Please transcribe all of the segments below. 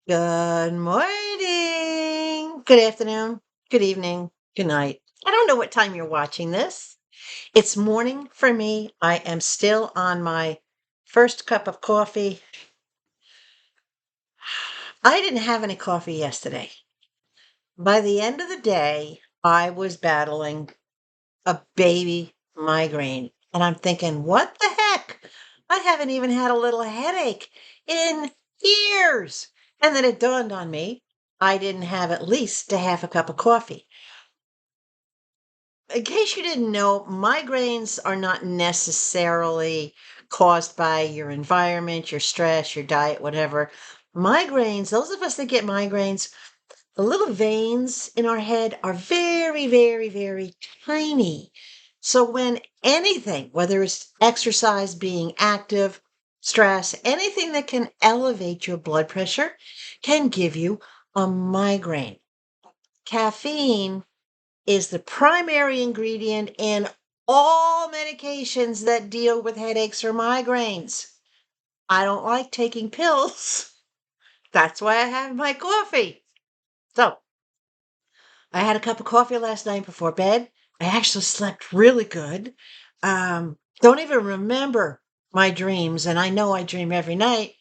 Good morning, good afternoon, good evening, good night. I don't know what time you're watching this. It's morning for me. I am still on my first cup of coffee. I didn't have any coffee yesterday. By the end of the day, I was battling a baby migraine. And I'm thinking, what the heck? I haven't even had a little headache in years. And then it dawned on me, I didn't have at least a half a cup of coffee. In case you didn't know, migraines are not necessarily caused by your environment, your stress, your diet, whatever. Migraines, those of us that get migraines, the little veins in our head are very, very, very tiny. So when anything, whether it's exercise, being active, stress, anything that can elevate your blood pressure can give you a migraine. Caffeine is the primary ingredient in all medications that deal with headaches or migraines. I don't like taking pills. That's why I have my coffee. So I had a cup of coffee last night before bed. I actually slept really good. Don't even remember my dreams, and I know I dream every night,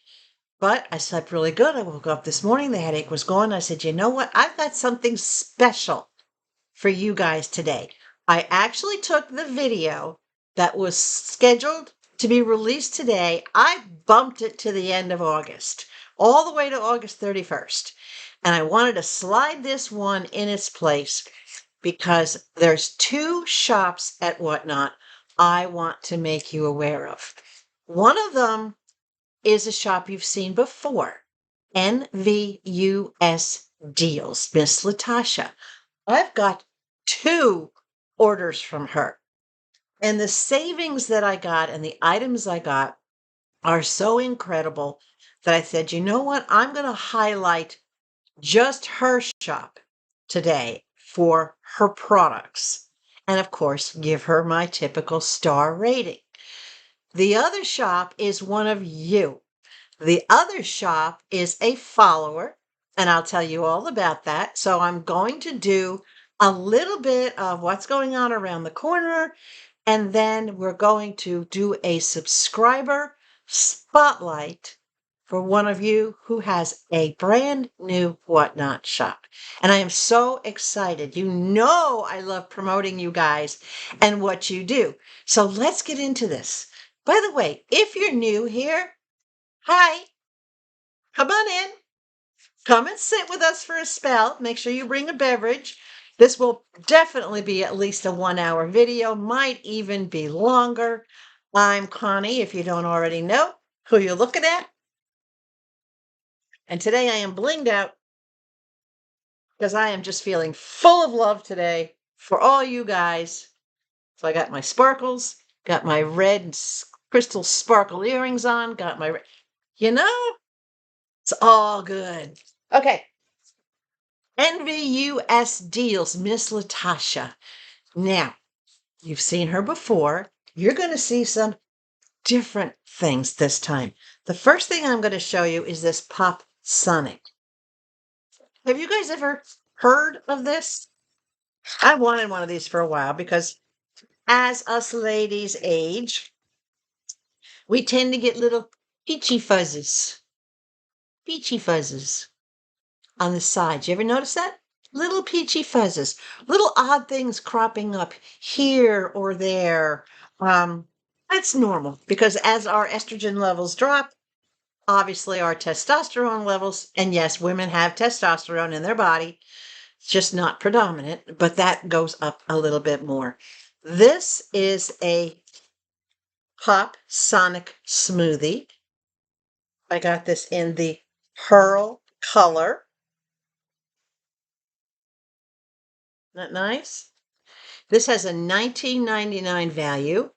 but I slept really good. I woke up this morning, the headache was gone. I said, you know what? I've got something special for you guys today. I actually took the video that was scheduled to be released today. I bumped it to the end of August, all the way to August 31st. And I wanted to slide this one in its place because there's two shops at WhatNot I want to make you aware of. One of them is a shop you've seen before, NVUS Deals, Miss Latasha. I've got two orders from her. And the savings that I got and the items I got are so incredible that I said, you know what? I'm going to highlight just her shop today for her products. And of course, give her my typical star rating. The other shop is one of you. The other shop is a follower, and I'll tell you all about that. So I'm going to do a little bit of what's going on around the corner, and then we're going to do a subscriber spotlight for one of you who has a brand new WhatNot shop. And I am so excited. You know I love promoting you guys and what you do. So let's get into this. By the way, if you're new here, hi, come on in. Come and sit with us for a spell. Make sure you bring a beverage. This will definitely be at least a 1 hour video, might even be longer. I'm Konnee, if you don't already know who you're looking at. And today I am blinged out because I am just feeling full of love today for all you guys. So I got my sparkles, got my red crystal sparkle earrings on, got my, you know, it's all good. Okay. NVUSDeals, Miss Latasha. Now, you've seen her before. You're going to see some different things this time. The first thing I'm going to show you is this Pop Sonic. Have you guys ever heard of this? I wanted one of these for a while because as us ladies age, we tend to get little peachy fuzzes. Peachy fuzzes on the sides. You ever notice that? Little peachy fuzzes, little odd things cropping up here or there. That's normal because as our estrogen levels drop, obviously our testosterone levels, and yes, women have testosterone in their body, it's just not predominant, but that goes up a little bit more. This is a Pop Sonic smoothie. I got this in the pearl color. Isn't that nice? This has a $19.99 value.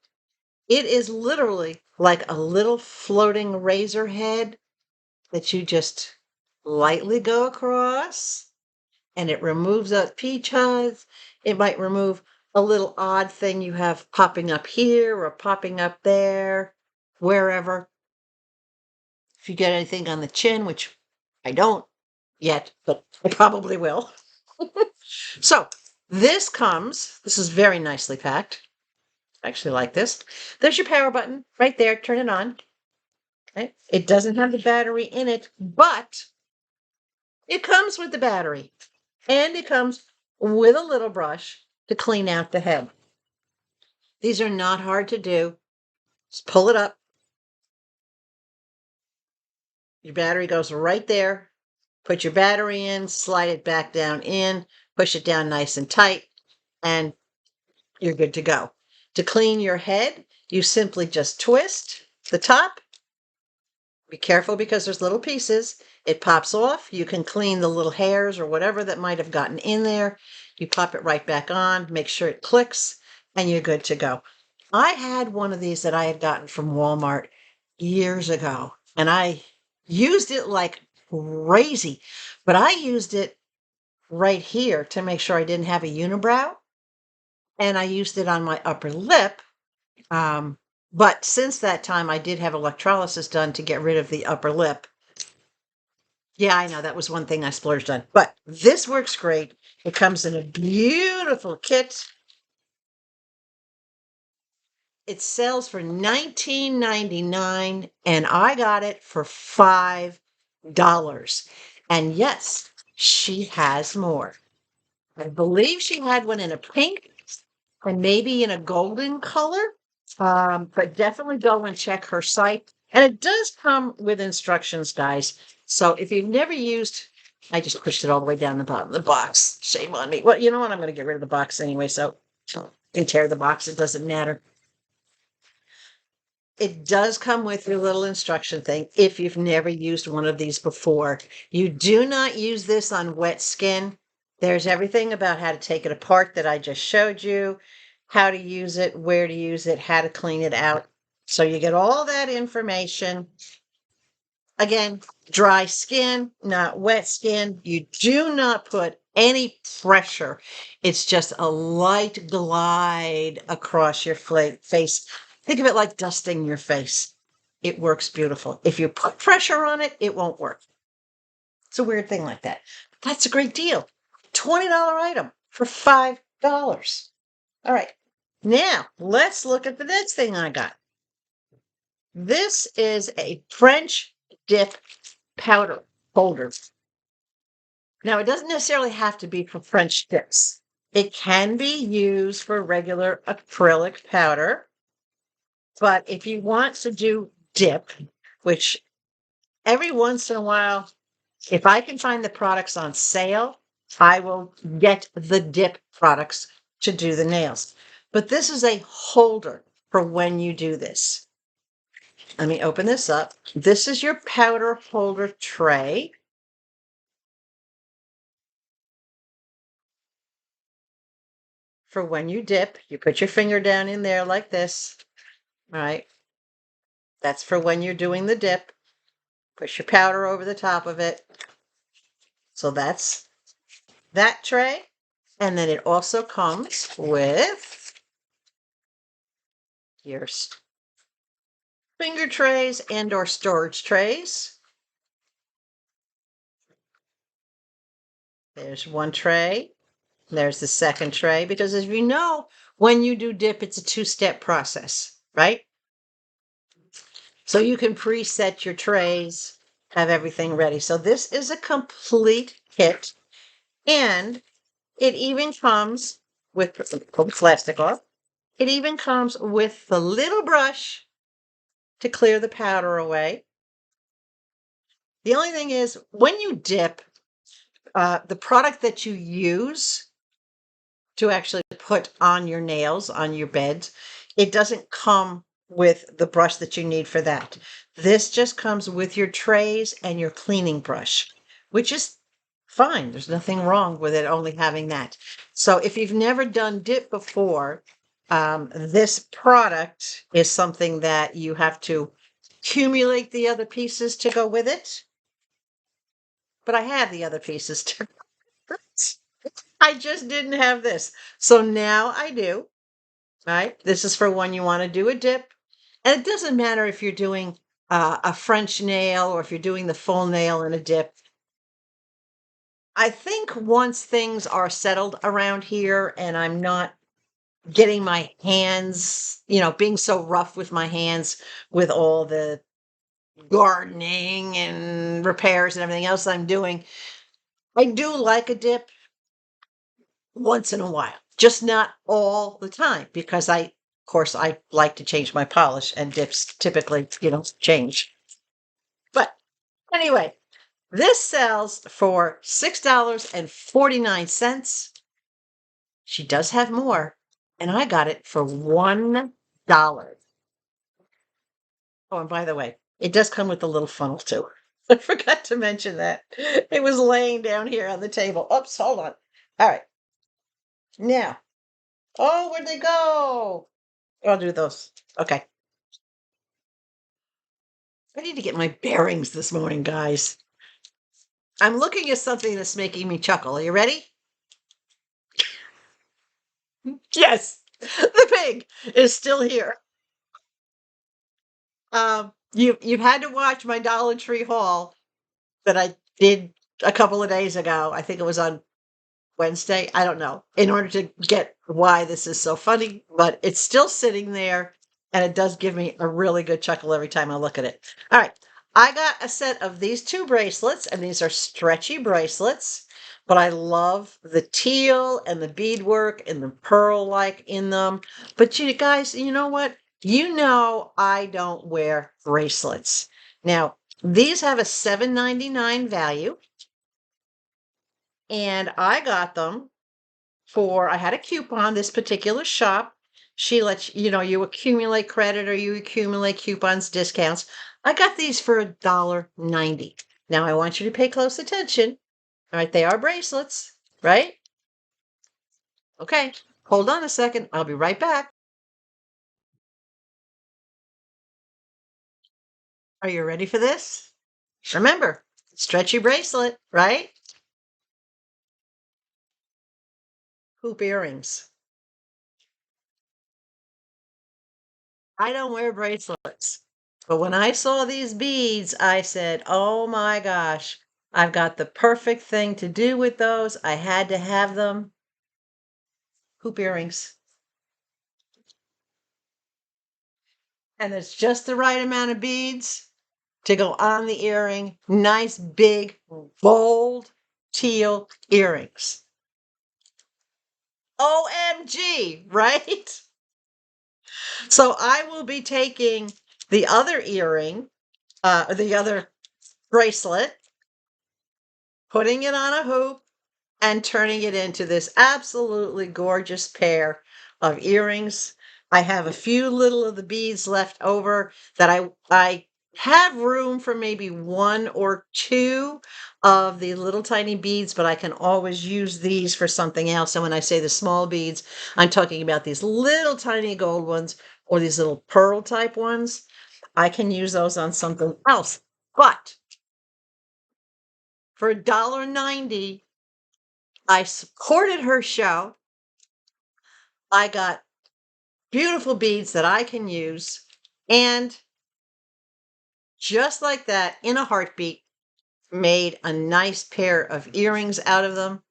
It is literally like a little floating razor head that you just lightly go across, and it removes that peach fuzz. It might remove a little odd thing you have popping up here or popping up there, wherever. if you get anything on the chin, which I don't yet, but I probably will. So this is very nicely packed. I actually like this. There's your power button right there. Turn it on. Okay. It doesn't have the battery in it, but it comes with the battery. And it comes with a little brush to clean out the head. These are not hard to do. Just pull it up. Your battery goes right there. Put your battery in, slide it back down in, push it down nice and tight, and you're good to go. To clean your head, you simply just twist the top. Be careful because there's little pieces. It pops off. You can clean the little hairs or whatever that might have gotten in there. You pop it right back on, make sure it clicks, and you're good to go. I had one of these that I had gotten from Walmart years ago, and I used it like crazy, but I used it right here to make sure I didn't have a unibrow, and I used it on my upper lip. But since that time, I did have electrolysis done to get rid of the upper lip. Yeah, I know that was one thing I splurged on, but this works great. It comes in a beautiful kit. It sells for $19.99, and I got it for $5. And yes, she has more. I believe she had one in a pink and maybe in a golden color. But definitely go and check her site. And it does come with instructions, guys. So if you've never used, I just pushed it all the way down the bottom of the box. Shame on me. Well, you know what? I'm going to get rid of the box anyway. So you can tear the box. It doesn't matter. It does come with your little instruction thing if you've never used one of these before. You do not use this on wet skin. There's everything about how to take it apart that I just showed you, how to use it, where to use it, how to clean it out. So you get all that information. Again, dry skin, not wet skin. You do not put any pressure. It's just a light glide across your face. Think of it like dusting your face. It works beautiful. If you put pressure on it, it won't work. It's a weird thing like that. That's a great deal. $20 item for $5. All right. Now, let's look at the next thing I got. This is a French dip powder holder. Now, it doesn't necessarily have to be for French dips. It can be used for regular acrylic powder. But if you want to do dip, which every once in a while, if I can find the products on sale, I will get the dip products to do the nails. But this is a holder for when you do this. Let me open this up. This is your powder holder tray. For when you dip, you put your finger down in there like this. All right. That's for when you're doing the dip. Push your powder over the top of it. So that's that tray. And then it also comes with your finger trays and or storage trays. There's one tray. There's the second tray, because as you know, when you do dip, it's a two-step process, right? So you can preset your trays, have everything ready. So this is a complete kit, and it even comes with, pull the plastic off. It even comes with the little brush to clear the powder away. The only thing is, when you dip, the product that you use to actually put on your nails, on your beds, it doesn't come with the brush that you need for that. This just comes with your trays and your cleaning brush, which is fine. There's nothing wrong with it only having that. So if you've never done dip before, this product is something that you have to accumulate the other pieces to go with it. But I have the other pieces to I just didn't have this. So now I do. Right? This is for when you want to do a dip. And it doesn't matter if you're doing a French nail, or if you're doing the full nail in a dip. I think once things are settled around here and I'm not getting my hands, being so rough with my hands with all the gardening and repairs and everything else I'm doing, I do like a dip once in a while, just not all the time, because of course, I like to change my polish, and dips typically, change. But anyway, this sells for $6.49. She does have more, and I got it for $1. Oh, and by the way, it does come with a little funnel too. I forgot to mention that. It was laying down here on the table. Oops, hold on. All right. Now, oh, where'd they go? I'll do those. Okay. I need to get my bearings this morning, guys. I'm looking at something that's making me chuckle. Are you ready? Yes, the pig is still here. You've had to watch my Dollar Tree haul that I did a couple of days ago. I think it was on Wednesday. I don't know, in order to get why this is so funny, but it's still sitting there, and it does give me a really good chuckle every time I look at it. All right. I got a set of these two bracelets, and these are stretchy bracelets, but I love the teal and the beadwork and the pearl like in them. But you guys, you know what? I don't wear bracelets. Now, these have a $7.99 value, and I got them I had a coupon, this particular shop. She lets you accumulate credit, or you accumulate coupons, discounts. I got these for $1.90. Now I want you to pay close attention. All right, they are bracelets, right? Okay, hold on a second. I'll be right back. Are you ready for this? Remember, stretchy bracelet, right? Hoop earrings. I don't wear bracelets. But when I saw these beads, I said, oh my gosh, I've got the perfect thing to do with those. I had to have them. Hoop earrings. And there's just the right amount of beads to go on the earring. Nice, big, bold, teal earrings. OMG, right? So I will be taking the other earring, the other bracelet, putting it on a hoop, and turning it into this absolutely gorgeous pair of earrings. I have a few little of the beads left over that I have room for maybe one or two of the little tiny beads, but I can always use these for something else. And when I say the small beads, I'm talking about these little tiny gold ones, or these little pearl type ones. I can use those on something else. But for $1.90, I supported her show. I got beautiful beads that I can use. And just like that, in a heartbeat, made a nice pair of earrings out of them.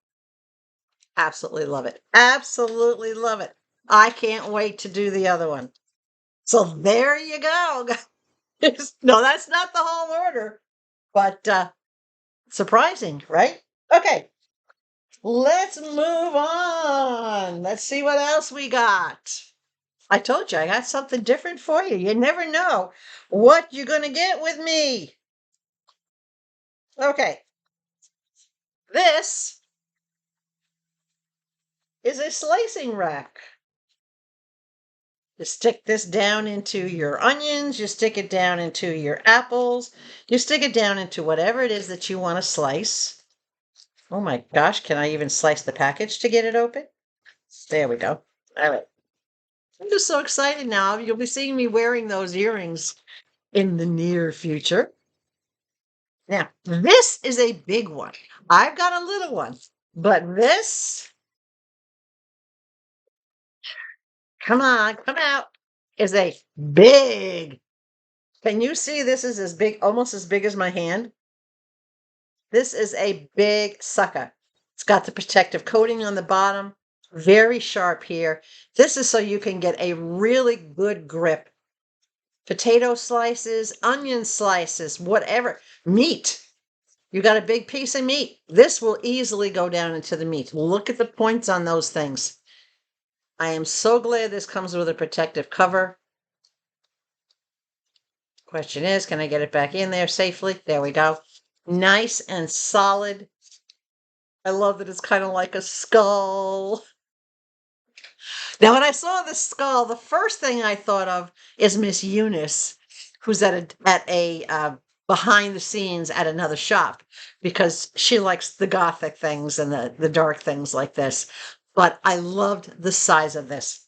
Absolutely love it. Absolutely love it. I can't wait to do the other one. So there you go. No, that's not the whole order, but surprising, right? Okay, let's move on. Let's see what else we got. I told you I got something different for you. You never know what you're going to get with me. Okay. This is a slicing rack. You stick this down into your onions, you stick it down into your apples, you stick it down into whatever it is that you want to slice. Oh my gosh, can I even slice the package to get it open? There we go. All right. I'm just so excited now. You'll be seeing me wearing those earrings in the near future. Now, this is a big one. I've got a little one, but this, come on, come out, is a big Can you see this is as big, almost as big as my hand? This is a big sucker. It's got the protective coating on the bottom, very sharp here. This is so you can get a really good grip. Potato slices, onion slices, whatever, meat. You got a big piece of meat. This will easily go down into the meat. Look at the points on those things. I am so glad this comes with a protective cover. Question is, can I get it back in there safely? There we go. Nice and solid. I love that it's kind of like a skull. Now, when I saw the skull, the first thing I thought of is Miss Eunice, who's at a behind the scenes at another shop, because she likes the gothic things and the dark things like this. But I loved the size of this.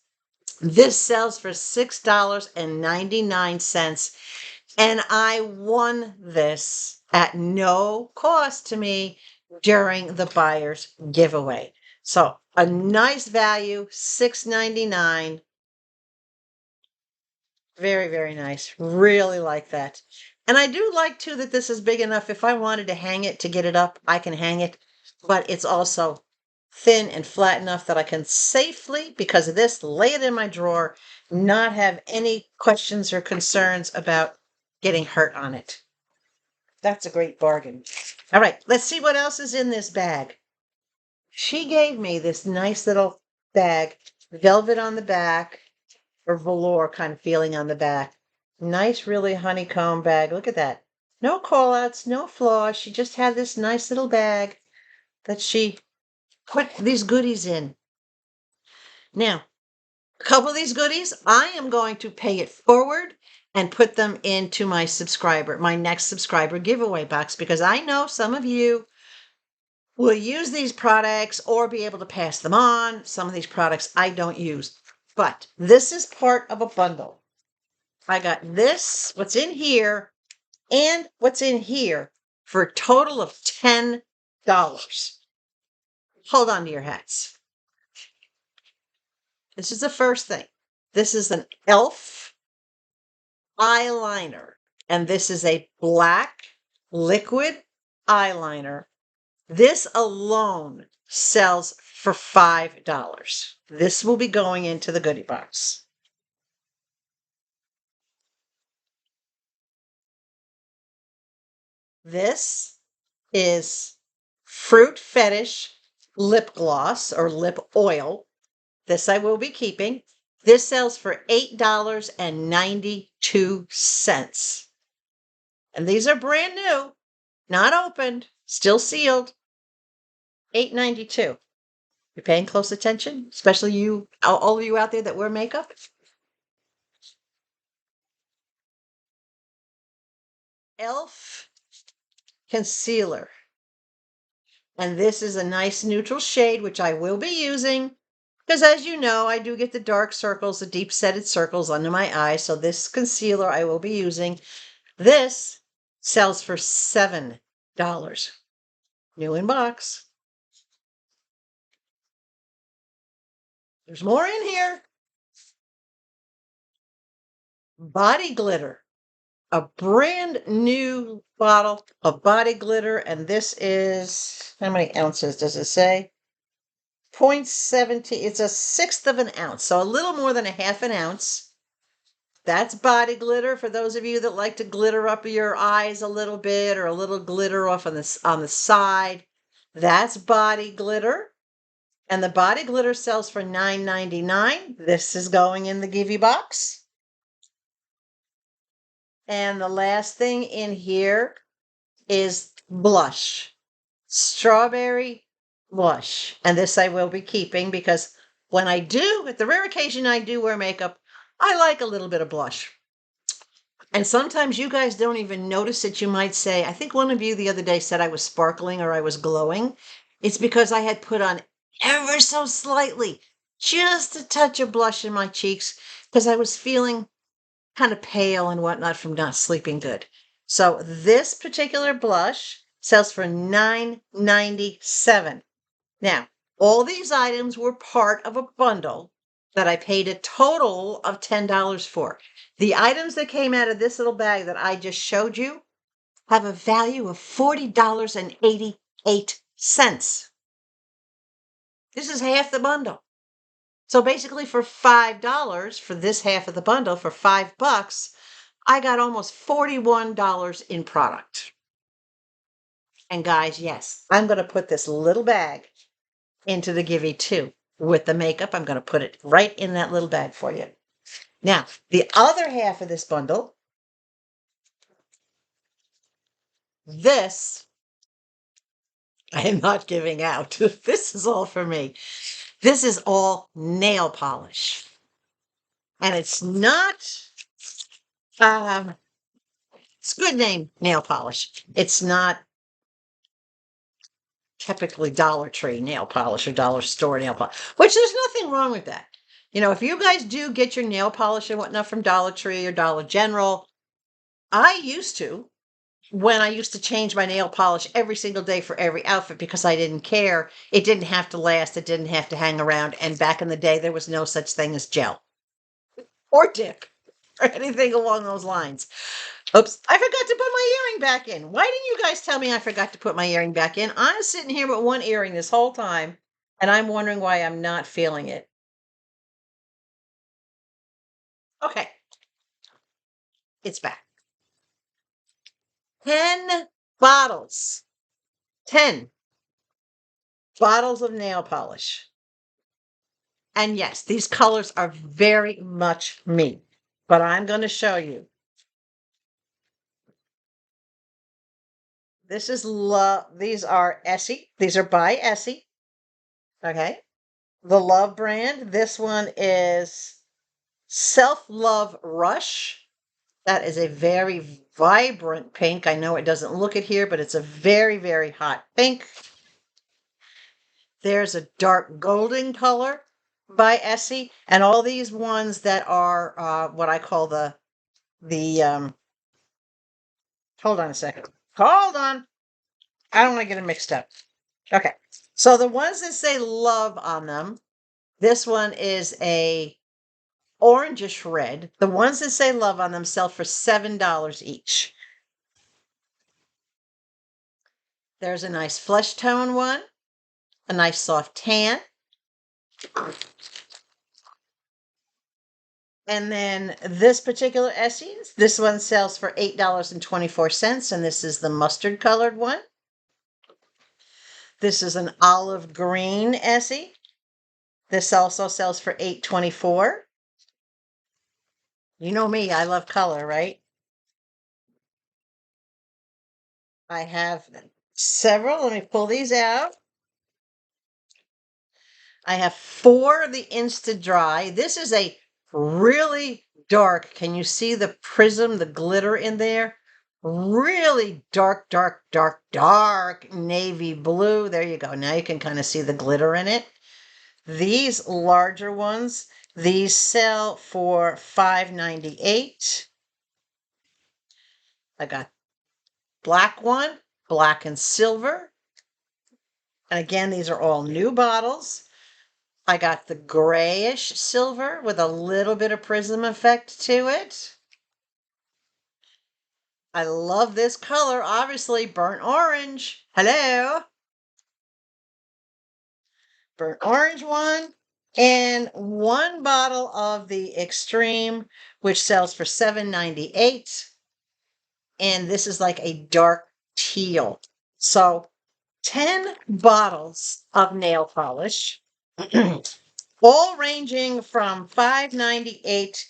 This sells for $6.99, and I won this at no cost to me during the buyer's giveaway. So a nice value, $6.99. Very, very nice. Really like that. And I do like too that this is big enough. If I wanted to hang it to get it up, I can hang it. But it's also thin and flat enough that I can safely, because of this, lay it in my drawer, not have any questions or concerns about getting hurt on it. That's a great bargain. All right, let's see what else is in this bag. She gave me this nice little bag, velvet on the back, or velour kind of feeling on the back. Nice, really honeycomb bag. Look at that. No call outs, no flaws. She just had this nice little bag that she put these goodies in. Now, a couple of these goodies, I am going to pay it forward and put them into my next subscriber giveaway box, because I know some of you will use these products or be able to pass them on. Some of these products I don't use, but this is part of a bundle. I got this, what's in here, and what's in here for a total of $10. Hold on to your hats. This is the first thing. This is an e.l.f. eyeliner, and this is a black liquid eyeliner. This alone sells for $5. This will be going into the goodie box. This is Fruit Fetish lip gloss or lip oil. This I will be keeping. This sells for $8.92. And these are brand new, not opened, still sealed. $8.92. You're paying close attention, especially you, all of you out there that wear makeup. e.l.f. concealer. And this is a nice neutral shade, which I will be using, because as you know, I do get the dark circles, the deep setted circles under my eyes. So this concealer I will be using. This sells for $7. New in box. There's more in here. Body glitter. A brand new bottle of body glitter. And this is, how many ounces does it say? 0.70. It's a sixth of an ounce. So a little more than a half an ounce. That's body glitter for those of you that like to glitter up your eyes a little bit, or a little glitter off on the side. That's body glitter. And the body glitter sells for $9.99. This is going in the Givey box. And the last thing in here is blush. Strawberry blush. And this I will be keeping, because when I do, at the rare occasion I do wear makeup, I like a little bit of blush. And sometimes you guys don't even notice it. You might say, I think one of you the other day said I was sparkling or I was glowing. It's because I had put on ever so slightly, just a touch of blush in my cheeks, because I was feeling kind of pale and whatnot from not sleeping good. So this particular blush sells for $9.97. Now, all these items were part of a bundle. that I paid a total of $10 for. The items that came out of this little bag that I just showed you have a value of $40.88. This is half the bundle. So basically for $5 for this half of the bundle, for $5, I got almost $41 in product. And guys, yes, I'm going to put this little bag into the Givey too. With the makeup, I'm going to put it right in that little bag for you. Now, the other half of this bundle, this I am not giving out. This is all for me. This is all nail polish. And it's not, it's good name nail polish. It's not typically Dollar Tree nail polish or dollar store nail polish, which there's nothing wrong with that. You know, if you guys do get your nail polish and whatnot from Dollar Tree or Dollar General, I used to, when I used to change my nail polish every single day for every outfit because I didn't care. It didn't have to last. It didn't have to hang around. And back in the day, there was no such thing as gel or dip or anything along those lines. Oops, I forgot to put my earring back in. Why didn't you guys tell me I forgot to put my earring back in? I'm sitting here with one earring this whole time, and I'm wondering why I'm not feeling it. Okay, it's back. 10 bottles. 10 bottles of nail polish. And yes, these colors are very much me, but I'm going to show you. This is these are Essie. These are by Essie. Okay. The Love brand. This one is Self-Love Rush. That is a very vibrant pink. I know it doesn't look it here, but it's a very, very hot pink. There's a dark golden color by Essie, and all these ones that are what I call the hold on a second. Hold on. I don't want to get them mixed up. Okay. So the ones that say love on them, this one is a orangish red. The ones that say love on them sell for $7 each. There's a nice flesh tone one, a nice soft tan. And then this particular Essie's, this one sells for $8.24, and this is the mustard colored one. This is an olive green Essie. This also sells for $8.24. You know me, I love color, right? I have several. Let me pull these out. I have 4 of the Insta Dry. This is a really dark. Can you see the prism, the glitter in there? Really dark, dark, dark, dark navy blue. There you go. Now you can kind of see the glitter in it. These larger ones, these sell for $5.98. I got black one, black and silver. And again, these are all new bottles. I got the grayish silver with a little bit of prism effect to it. I love this color, obviously, burnt orange. Hello. Burnt orange one. And 1 bottle of the Extreme, which sells for $7.98. And this is like a dark teal. So 10 bottles of nail polish. All ranging from $5.98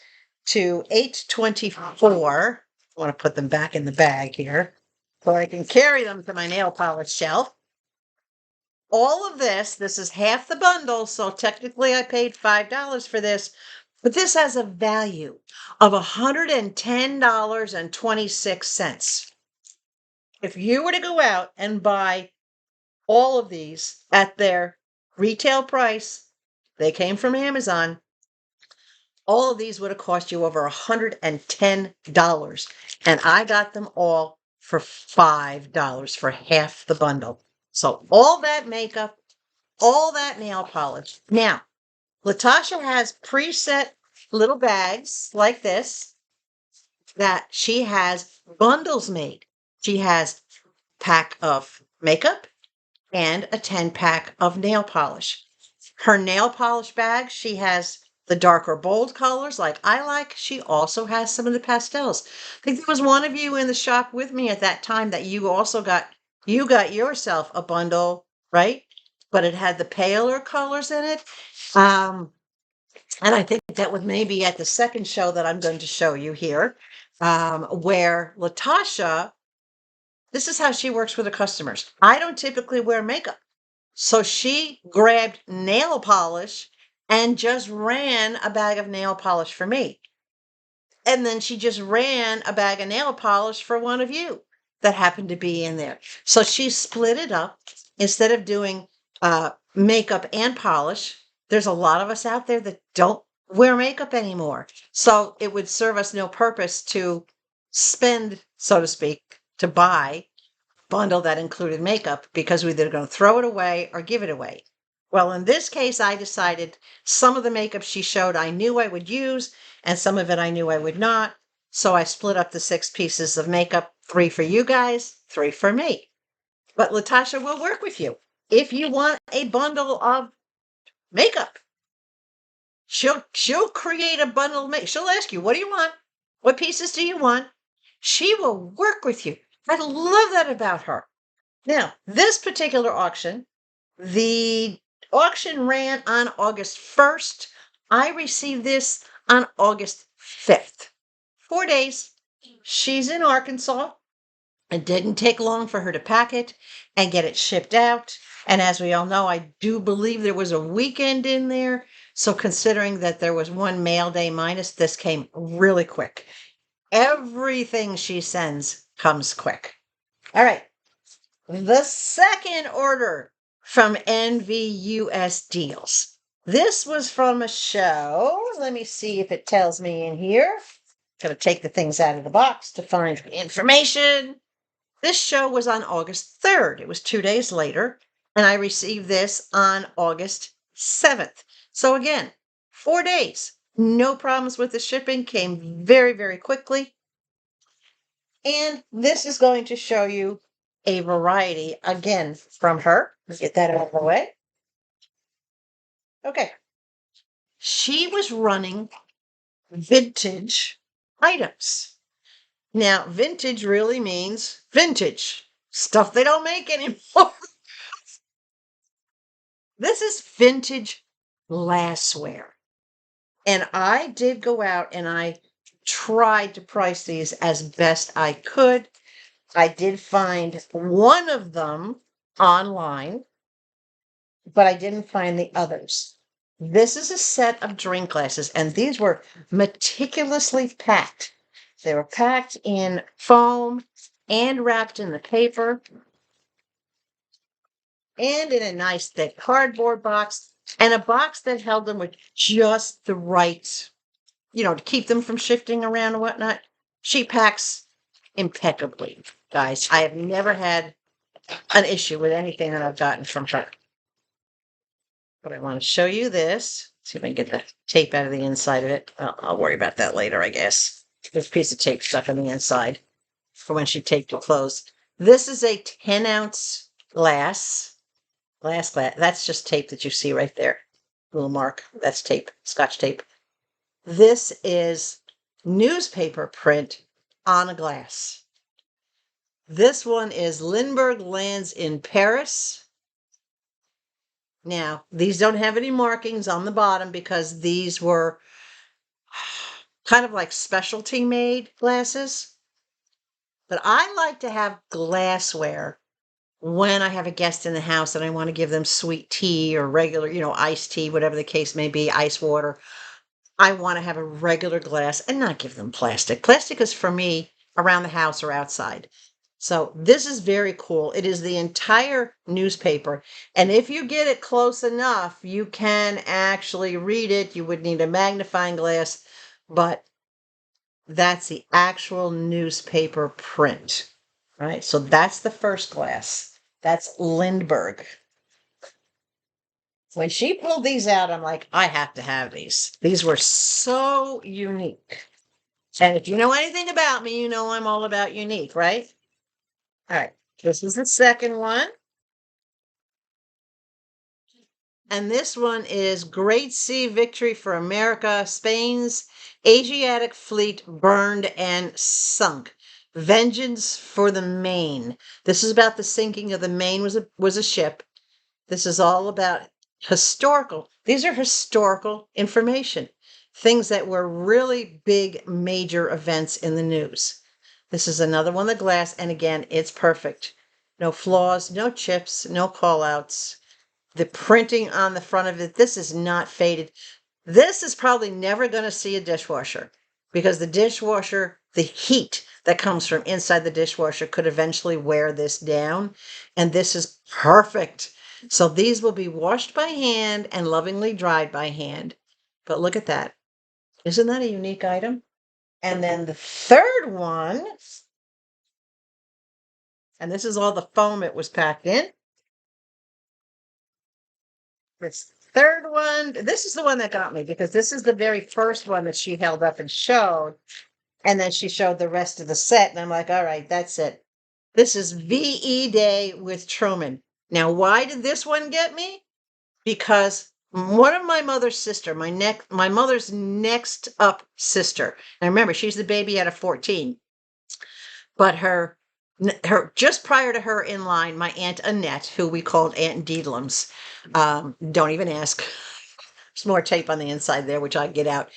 to $8.24. I want to put them back in the bag here so I can carry them to my nail polish shelf. All of this is half the bundle, so technically I paid $5 for this, but this has a value of $110.26. If you were to go out and buy all of these at their retail price, they came from Amazon, all of these would have cost you over $110. And I got them all for $5 for half the bundle. So all that makeup, all that nail polish. Now, Latasha has preset little bags like this that she has bundles made. She has pack of makeup and a 10-pack of nail polish. Her nail polish bag, she has the darker bold colors like I like. She also has some of the pastels. I think there was one of you in the shop with me at that time that you got yourself a bundle, right? But it had the paler colors in it. And I think that was maybe at the second show that I'm going to show you here, where Latasha, this is how she works with her customers. I don't typically wear makeup. So she grabbed nail polish and just ran a bag of nail polish for me. And then she just ran a bag of nail polish for one of you that happened to be in there. So she split it up. Instead of doing makeup and polish, there's a lot of us out there that don't wear makeup anymore. So it would serve us no purpose to spend, so to speak, to buy bundle that included makeup because we were either going to throw it away or give it away. Well, in this case, I decided some of the makeup she showed I knew I would use, and some of it I knew I would not. So I split up the 6 pieces of makeup, 3 for you guys, 3 for me. But Latasha will work with you. If you want a bundle of makeup, she'll create a bundle of makeup. She'll ask you, what do you want? What pieces do you want? She will work with you. I love that about her. Now, this particular auction, the auction ran on August 1st. I received this on August 5th. 4 days. She's in Arkansas. It didn't take long for her to pack it and get it shipped out. And as we all know, I do believe there was a weekend in there. So considering that there was one mail day minus, this came really quick. Everything she sends comes quick. All right. The second order from NVUS Deals. This was from a show. Let me see if it tells me in here. Gotta take the things out of the box to find the information. This show was on August 3rd. It was 2 days later, and I received this on August 7th. So again, 4 days. No problems with the shipping, came very, very quickly. And this is going to show you a variety again from her. Let's get that out of the way. Okay. She was running vintage items. Now, vintage really means vintage stuff they don't make anymore. This is vintage glassware. And I did go out and I tried to price these as best I could. I did find one of them online, but I didn't find the others. This is a set of drink glasses, and these were meticulously packed. They were packed in foam and wrapped in the paper and in a nice thick cardboard box, and a box that held them with just the right, to keep them from shifting around and whatnot. She packs impeccably, guys. I have never had an issue with anything that I've gotten from her. But I want to show you this. See if I can get the tape out of the inside of it. Well, I'll worry about that later, I guess. There's a piece of tape stuck on the inside for when she taped it closed. This is a 10-ounce glass. That's just tape that you see right there. Little mark. That's tape, Scotch tape. This is newspaper print on a glass. This one is Lindbergh lands in Paris. Now, these don't have any markings on the bottom because these were kind of like specialty made glasses. But I like to have glassware when I have a guest in the house and I want to give them sweet tea or regular, iced tea, whatever the case may be, ice water. I want to have a regular glass and not give them plastic. Plastic is for me around the house or outside. So this is very cool. It is the entire newspaper. And if you get it close enough, you can actually read it. You would need a magnifying glass, but that's the actual newspaper print. Right? So that's the first glass. That's Lindbergh. When she pulled these out, I'm like, I have to have these. These were so unique. And if you know anything about me, you know I'm all about unique, right? All right. This is the second one. And this one is Great Sea Victory for America. Spain's Asiatic fleet burned and sunk. Vengeance for the Maine. This is about the sinking of the Maine was a ship. This is all about historical. These are historical information. Things that were really big, major events in the news. This is another one of the glass, and again, it's perfect. No flaws, no chips, no call outs. The printing on the front of it, this is not faded. This is probably never going to see a dishwasher because the dishwasher, the heat that comes from inside the dishwasher could eventually wear this down. And this is perfect. So these will be washed by hand and lovingly dried by hand. But look at that. Isn't that a unique item? And then the third one, and this is all the foam it was packed in. This third one, this is the one that got me because this is the very first one that she held up and showed. And then she showed the rest of the set. And I'm like, all right, that's it. This is VE Day with Truman. Now, why did this one get me? Because one of my mother's sister, my mother's next up sister. Now remember, she's the baby out of 14. But her just prior to her in line, my Aunt Annette, who we called Aunt Deedlums, don't even ask. There's more tape on the inside there, which I get out.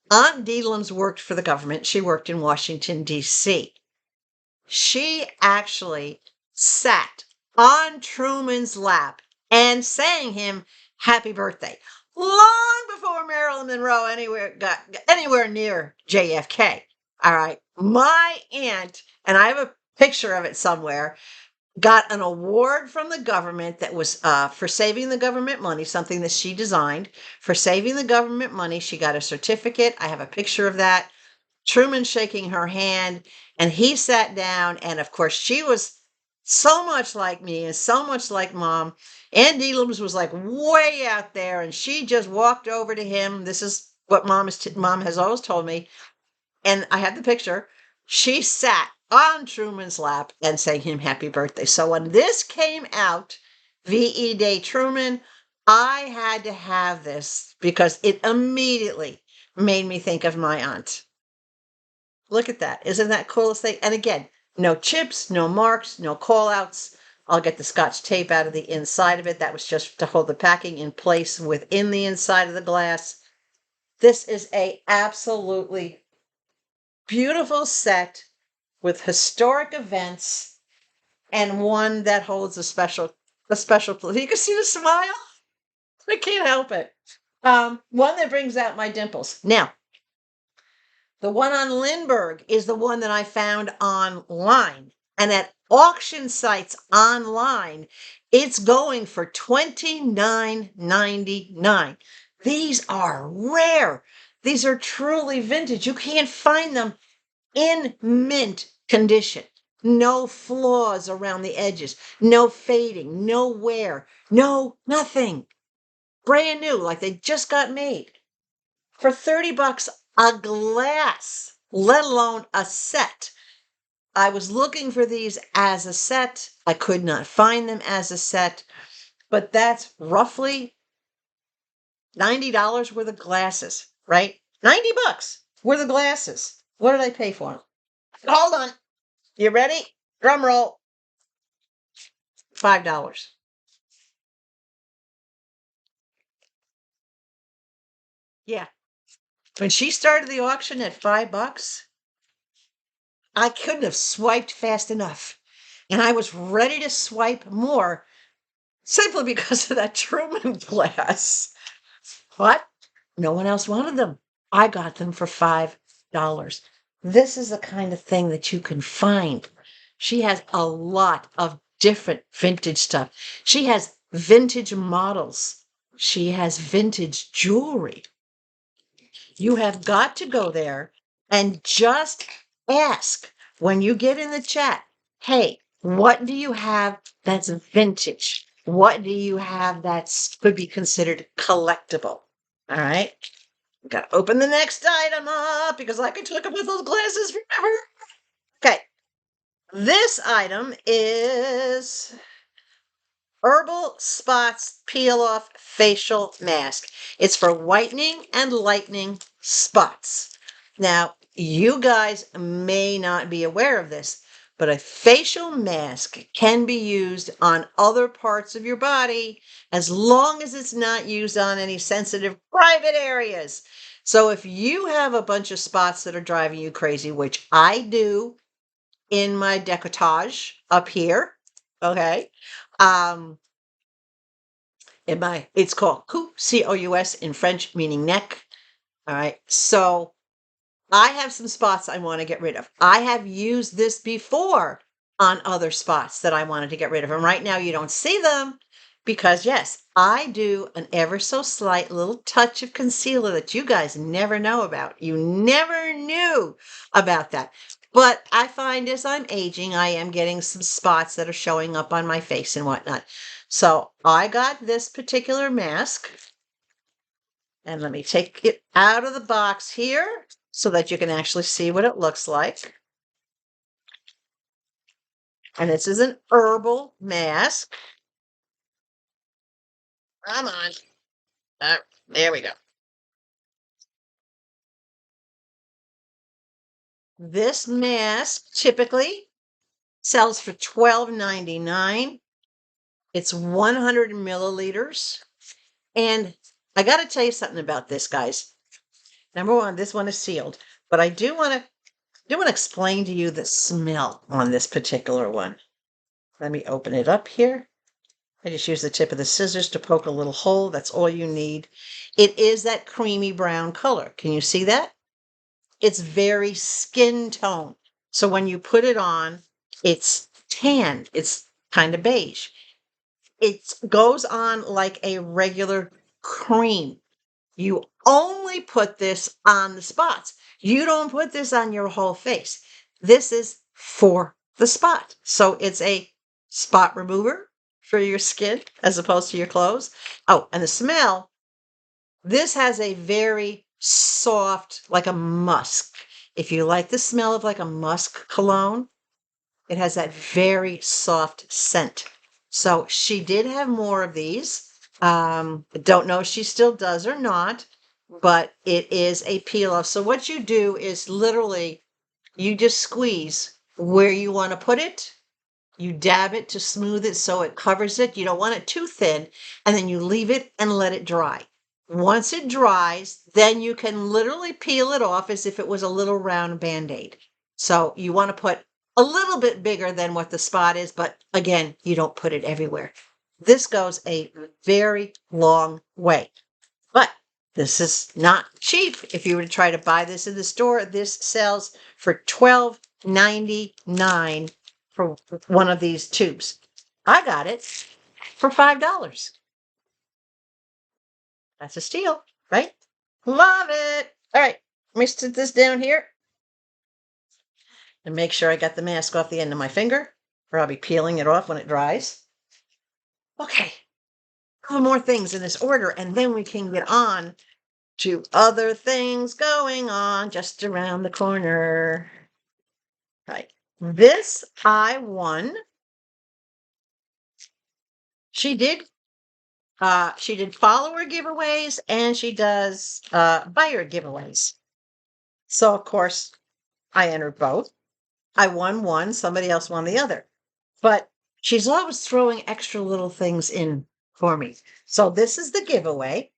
Aunt Deedlums worked for the government. She worked in Washington, D.C. She actually sat on Truman's lap and sang him happy birthday long before Marilyn Monroe got anywhere near JFK. All right. My aunt, and I have a picture of it somewhere, got an award from the government that was for saving the government money, something that she designed for saving the government money. She got a certificate. I have a picture of that. Truman shaking her hand, and he sat down. And of course, she was so much like me and so much like Mom. Ann Deedlums was like way out there, and she just walked over to him. This is what Mom has always told me. And I have the picture. She sat on Truman's lap and sang him happy birthday. So when this came out, VE Day Truman, I had to have this because it immediately made me think of my aunt. Look at that. Isn't that coolest thing? And again, no chips, no marks, no call outs. I'll get the Scotch tape out of the inside of it. That was just to hold the packing in place within the inside of the glass. This is a absolutely beautiful set with historic events and one that holds a special place. You can see the smile. I can't help it. One that brings out my dimples. Now, the one on Lindbergh is the one that I found online. And at auction sites online, it's going for $29.99. These are rare. These are truly vintage. You can't find them in mint condition. No flaws around the edges, no fading, no wear, no nothing. Brand new, like they just got made. For 30 bucks a glass, let alone a set. I was looking for these as a set. I could not find them as a set, but that's roughly $90 worth of glasses, right? 90 bucks worth of glasses. What did I pay for them? Hold on. You ready? Drum roll. $5. Yeah. When she started the auction at $5, I couldn't have swiped fast enough. And I was ready to swipe more simply because of that Truman glass. But no one else wanted them. I got them for $5. This is the kind of thing that you can find. She has a lot of different vintage stuff. She has vintage models. She has vintage jewelry. You have got to go there and just ask when you get in the chat, hey, what do you have that's vintage? what do you have that could be considered collectible? All right. Got to open the next item up because I could talk about those glasses forever. Okay. This item is Herbal Spots Peel Off Facial Mask. It's for whitening and lightening spots. Now, you guys may not be aware of this, but a facial mask can be used on other parts of your body as long as it's not used on any sensitive private areas. So if you have a bunch of spots that are driving you crazy, which I do in my decolletage up here, okay? It's called cou, C-O-U-S in French, meaning neck. All right. So I have some spots I want to get rid of. I have used this before on other spots that I wanted to get rid of. And right now you don't see them because yes, I do an ever so slight little touch of concealer that you guys never know about. You never knew about that. But I find as I'm aging, I am getting some spots that are showing up on my face and whatnot. So I got this particular mask, and let me take it out of the box here so that you can actually see what it looks like. And this is an herbal mask. Come on. There we go. This mask typically sells for $12.99. It's 100 milliliters. And I got to tell you something about this, guys. Number one, this one is sealed, but I do want to explain to you the smell on this particular one. Let me open it up here. I just use the tip of the scissors to poke a little hole. That's all you need. It is that creamy brown color. Can you see that? It's very skin tone. So when you put it on, it's tan. It's kind of beige. It goes on like a regular cream. You only put this on the spots. You don't put this on your whole face. This is for the spot. So it's a spot remover for your skin as opposed to your clothes. Oh, and the smell, this has a very soft, like a musk. If you like the smell of like a musk cologne, it has that very soft scent. So she did have more of these. Don't know if she still does or not, but it is a peel off. So what you do is literally you just squeeze where you want to put it. You dab it to smooth it so it covers it. You don't want it too thin, and then you leave it and let it dry. Once it dries, then you can literally peel it off as if it was a little round Band-Aid. So you want to put a little bit bigger than what the spot is, but again, you don't put it everywhere. This goes a very long way. But this is not cheap. If you were to try to buy this in the store, this sells for $12.99 for one of these tubes. I got it for $5. That's a steal, right? Love it. All right, let me sit this down here and make sure I got the mask off the end of my finger, or I'll be peeling it off when it dries. Okay, a couple more things in this order, and then we can get on to other things going on just around the corner. Right. This I won. She did follower giveaways and she does buyer giveaways. So of course I entered both. I won one, somebody else won the other. But she's always throwing extra little things in for me. So this is the giveaway.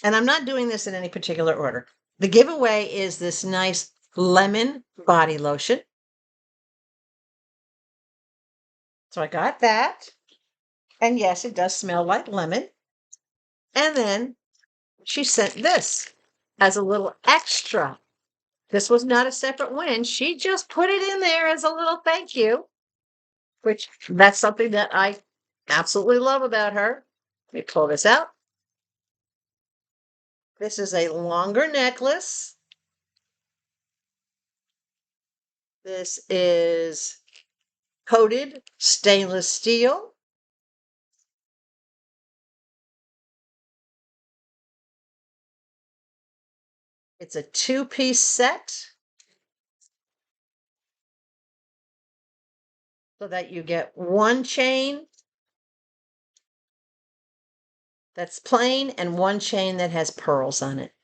And I'm not doing this in any particular order. The giveaway is this nice lemon body lotion. So I got that. And yes, it does smell like lemon. And then she sent this as a little extra. This was not a separate win. She just put it in there as a little thank you, which that's something that I absolutely love about her. Let me pull this out. This is a longer necklace. This is coated stainless steel. It's a 2-piece set so that you get one chain that's plain and one chain that has pearls on it.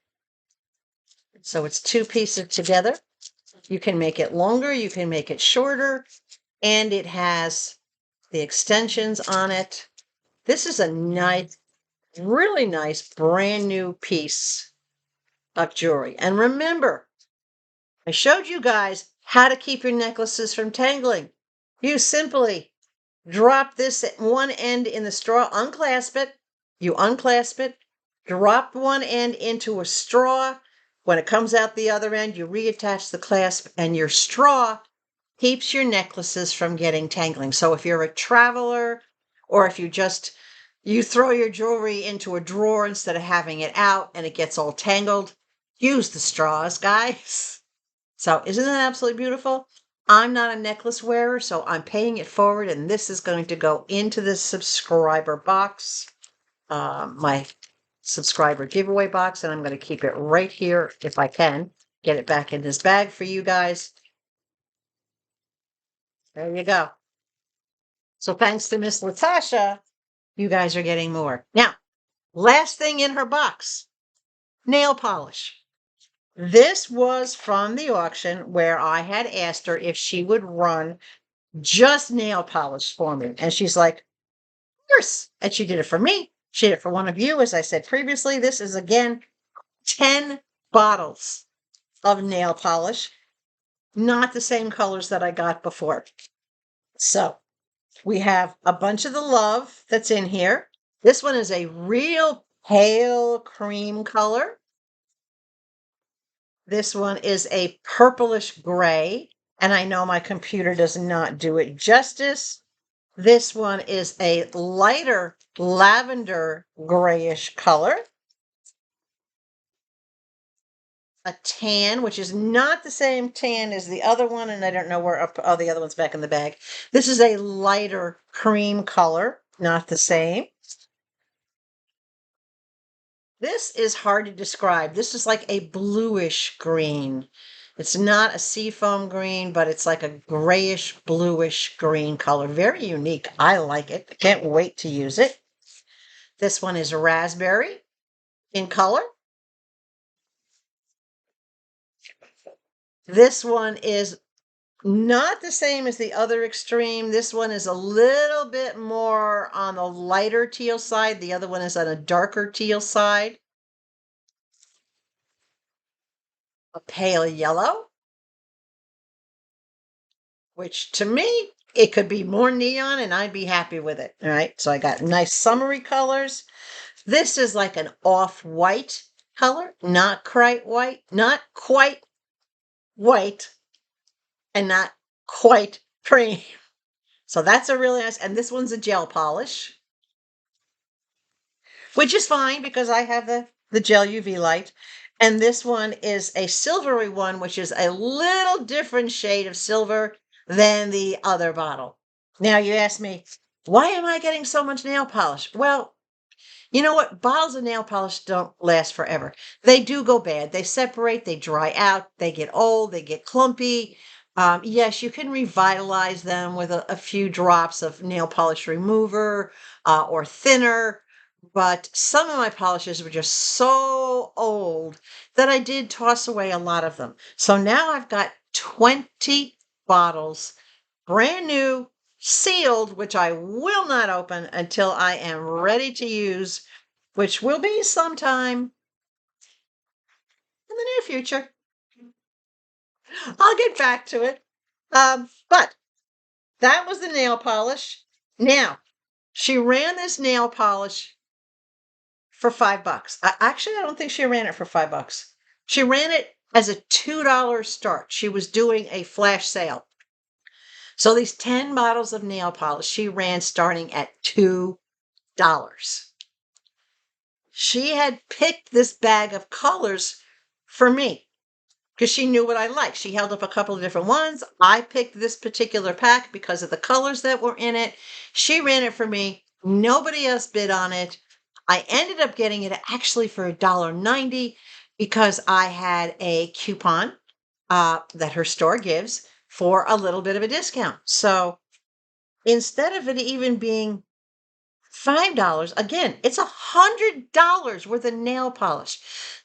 So it's 2 pieces together. You can make it longer, you can make it shorter, and it has the extensions on it. This is a nice, really nice, brand new piece of jewelry. And remember, I showed you guys how to keep your necklaces from tangling. You simply drop this at one end in the straw, unclasp it. You unclasp it, drop one end into a straw. When it comes out the other end, you reattach the clasp, and your straw keeps your necklaces from getting tangling. So if you're a traveler, or if you throw your jewelry into a drawer instead of having it out and it gets all tangled, use the straws, guys. So isn't that absolutely beautiful? I'm not a necklace wearer, so I'm paying it forward, and this is going to go into the subscriber box, my subscriber giveaway box, and I'm going to keep it right here if I can. Get it back in this bag for you guys. There you go. So thanks to Miss Latasha, you guys are getting more. Now, last thing in her box, nail polish. This was from the auction where I had asked her if she would run just nail polish for me. And she's like, of course. And she did it for me. She did it for one of you. As I said previously, this is again 10 bottles of nail polish, not the same colors that I got before. So we have a bunch of the love that's in here. This one is a real pale cream color. This one is a purplish gray, and I know my computer does not do it justice. This one is a lighter lavender grayish color. A tan, which is not the same tan as the other one, and I don't know where all the other one's back in the bag. This is a lighter cream color, not the same. This is hard to describe. This is like a bluish green. It's not a seafoam green, but it's like a grayish, bluish green color. Very unique. I like it. I can't wait to use it. This one is raspberry in color. This one is not the same as the other extreme. This one is a little bit more on the lighter teal side. The other one is on a darker teal side. A pale yellow, which to me, it could be more neon and I'd be happy with it. All right. So I got nice summery colors. This is like an off-white color, not quite white, and not quite cream. So that's a really nice, and this one's a gel polish, which is fine because I have the gel UV light. And this one is a silvery one, which is a little different shade of silver than the other bottle. Now you ask me, why am I getting so much nail polish? Well, you know what? Bottles of nail polish don't last forever. They do go bad. They separate, they dry out, they get old, they get clumpy. Yes, you can revitalize them with a few drops of nail polish remover or thinner, but some of my polishes were just so old that I did toss away a lot of them. So now I've got 20 bottles, brand new, sealed, which I will not open until I am ready to use, which will be sometime in the near future. I'll get back to it. But that was the nail polish. Now, she ran this nail polish for $5. Actually, I don't think she ran it for $5. She ran it as a $2 start. She was doing a flash sale. So these 10 bottles of nail polish she ran starting at $2. She had picked this bag of colors for me because she knew what I liked. She held up a couple of different ones. I picked this particular pack because of the colors that were in it. She ran it for me. Nobody else bid on it. I ended up getting it actually for $1.90. because I had a coupon that her store gives for a little bit of a discount. So instead of it even being $5, again, it's $100 worth of nail polish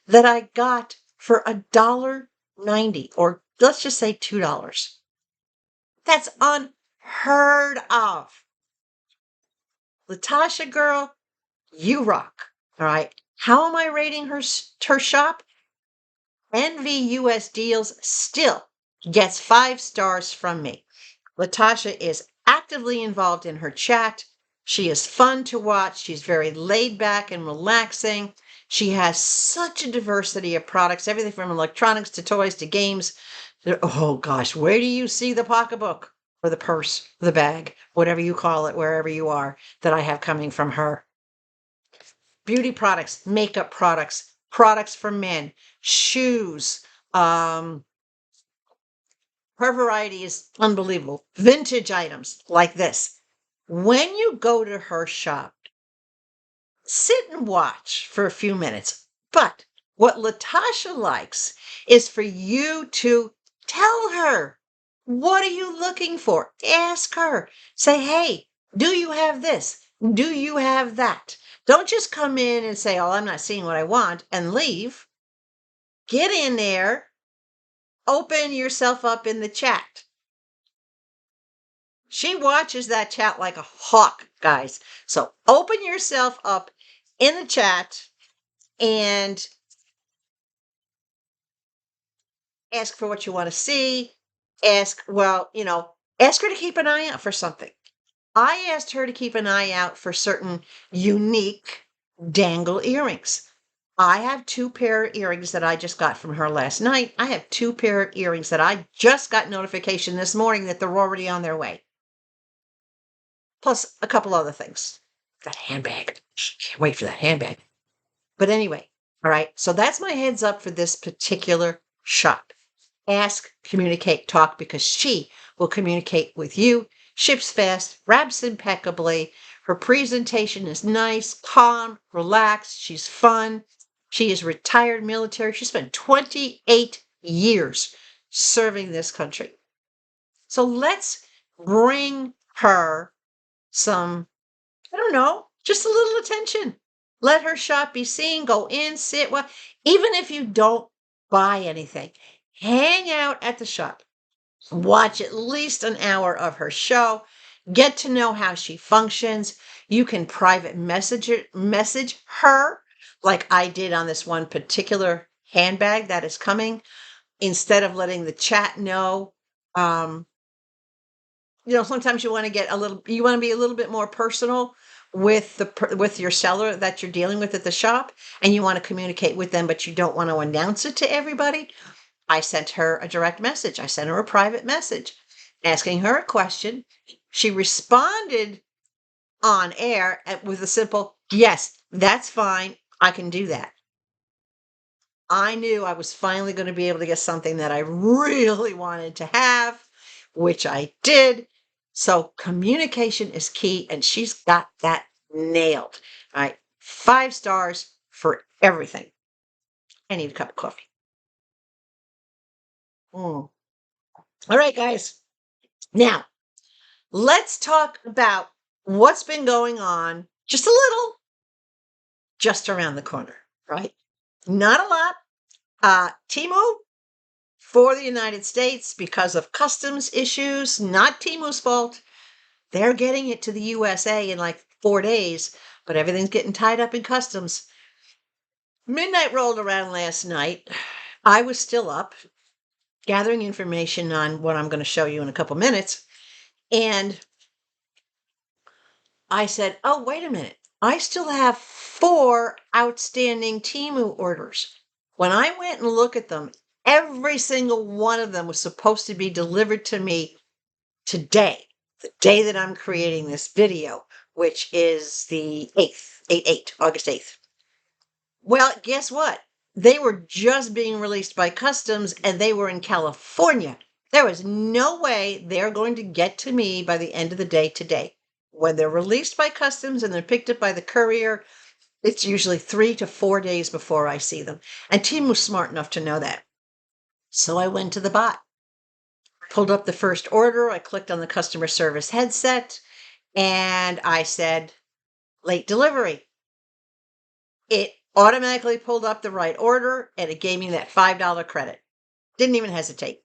that I got for $1.90, or let's just say $2. That's unheard of. Latasha girl, you rock. All right. How am I rating her shop? NVUSDeals still gets 5 stars from me. Latasha is actively involved in her chat. She is fun to watch. She's very laid back and relaxing. She has such a diversity of products, everything from electronics to toys to games. Oh gosh, where do you see the pocketbook or the purse, the bag, whatever you call it, wherever you are, that I have coming from her? Beauty products, makeup products, products for men, shoes. Her variety is unbelievable. Vintage items like this. When you go to her shop, sit and watch for a few minutes. But what Latasha likes is for you to tell her, what are you looking for? Ask her. Say, hey, do you have this? Do you have that? Don't just come in and say, oh, I'm not seeing what I want, and leave. Get in there, open yourself up in the chat. She watches that chat like a hawk, guys. So open yourself up in the chat and ask for what you want to see. Ask, well, ask her to keep an eye out for something. I asked her to keep an eye out for certain unique dangle earrings. I have 2 pair of earrings that I just got from her last night. I have 2 pair of earrings that I just got notification this morning that they're already on their way. Plus a couple other things. That handbag. Can't wait for that handbag. But anyway, all right. So that's my heads up for this particular shop. Ask, communicate, talk, because she will communicate with you. Ships fast, wraps impeccably. Her presentation is nice, calm, relaxed. She's fun. She is retired military. She spent 28 years serving this country. So let's bring her some, I don't know, just a little attention. Let her shop be seen, go in, sit, even if you don't buy anything, hang out at the shop, watch at least an hour of her show, get to know how she functions. You can private message her like I did on this one particular handbag that is coming, instead of letting the chat know. Sometimes you want to be a little bit more personal with with your seller that you're dealing with at the shop, and you want to communicate with them, but you don't want to announce it to everybody. I sent her a direct message. I sent her a private message asking her a question. She responded on air with a simple, yes, that's fine. I can do that. I knew I was finally going to be able to get something that I really wanted to have, which I did. So communication is key, and she's got that nailed. All right. 5 stars for everything. I need a cup of coffee. All right, guys. Now, let's talk about what's been going on just a little, just around the corner, right? Not a lot. Temu for the United States, because of customs issues, not Temu's fault. They're getting it to the USA in like 4 days, but everything's getting tied up in customs. Midnight rolled around last night. I was still up gathering information on what I'm going to show you in a couple minutes. And I said, oh, wait a minute. I still have 4 outstanding Temu orders. When I went and looked at them, every single one of them was supposed to be delivered to me today, the day that I'm creating this video, which is the 8th, August 8th. Well, guess what? They were just being released by customs, and they were in California. There was no way they're going to get to me by the end of the day today. When they're released by customs and they're picked up by the courier, It's usually 3 to 4 days before I see them. And Temu's smart enough to know that. So I went to the bot, pulled up the first order. I clicked on the customer service headset and I said, late delivery. It automatically pulled up the right order and it gave me that $5 credit. Didn't even hesitate.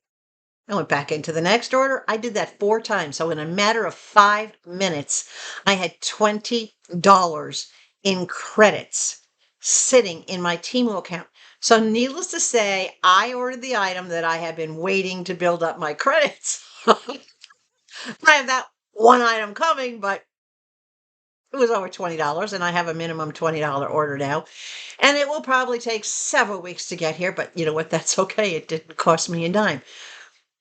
I went back into the next order. I did that 4 times. So in a matter of 5 minutes, I had $20 in credits sitting in my Temu account. So needless to say, I ordered the item that I had been waiting to build up my credits. I have that one item coming, but it was over $20 and I have a minimum $20 order now. And it will probably take several weeks to get here, but you know what? That's okay. It didn't cost me a dime.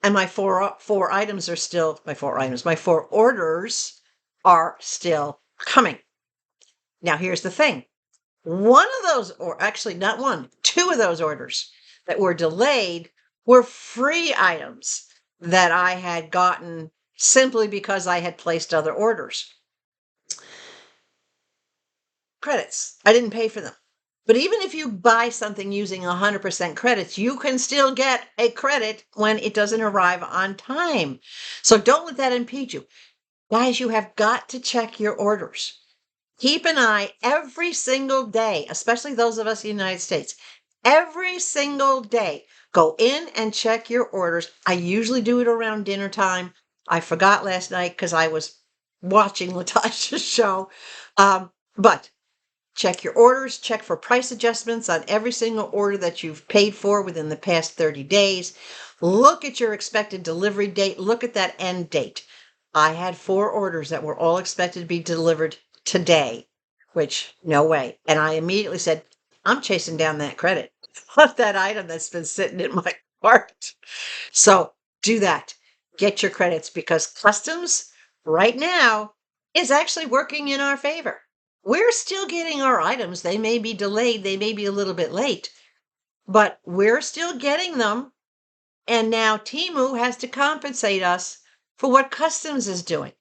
And my four items are still, my 4 orders are still coming. Now, here's the thing. One of those, or actually not one, 2 of those orders that were delayed were free items that I had gotten simply because I had placed other orders. Credits. I didn't pay for them. But even if you buy something using 100% credits, you can still get a credit when it doesn't arrive on time. So don't let that impede you. Guys, you have got to check your orders. Keep an eye every single day, especially those of us in the United States. Every single day, go in and check your orders. I usually do it around dinner time. I forgot last night because I was watching Latasha's show. But check your orders, check for price adjustments on every single order that you've paid for within the past 30 days. Look at your expected delivery date. Look at that end date. I had 4 orders that were all expected to be delivered today, which no way. And I immediately said, I'm chasing down that credit of that item that's been sitting in my cart. So do that. Get your credits because customs right now is actually working in our favor. We're still getting our items. They may be delayed. They may be a little bit late, but we're still getting them. And now Temu has to compensate us for what customs is doing.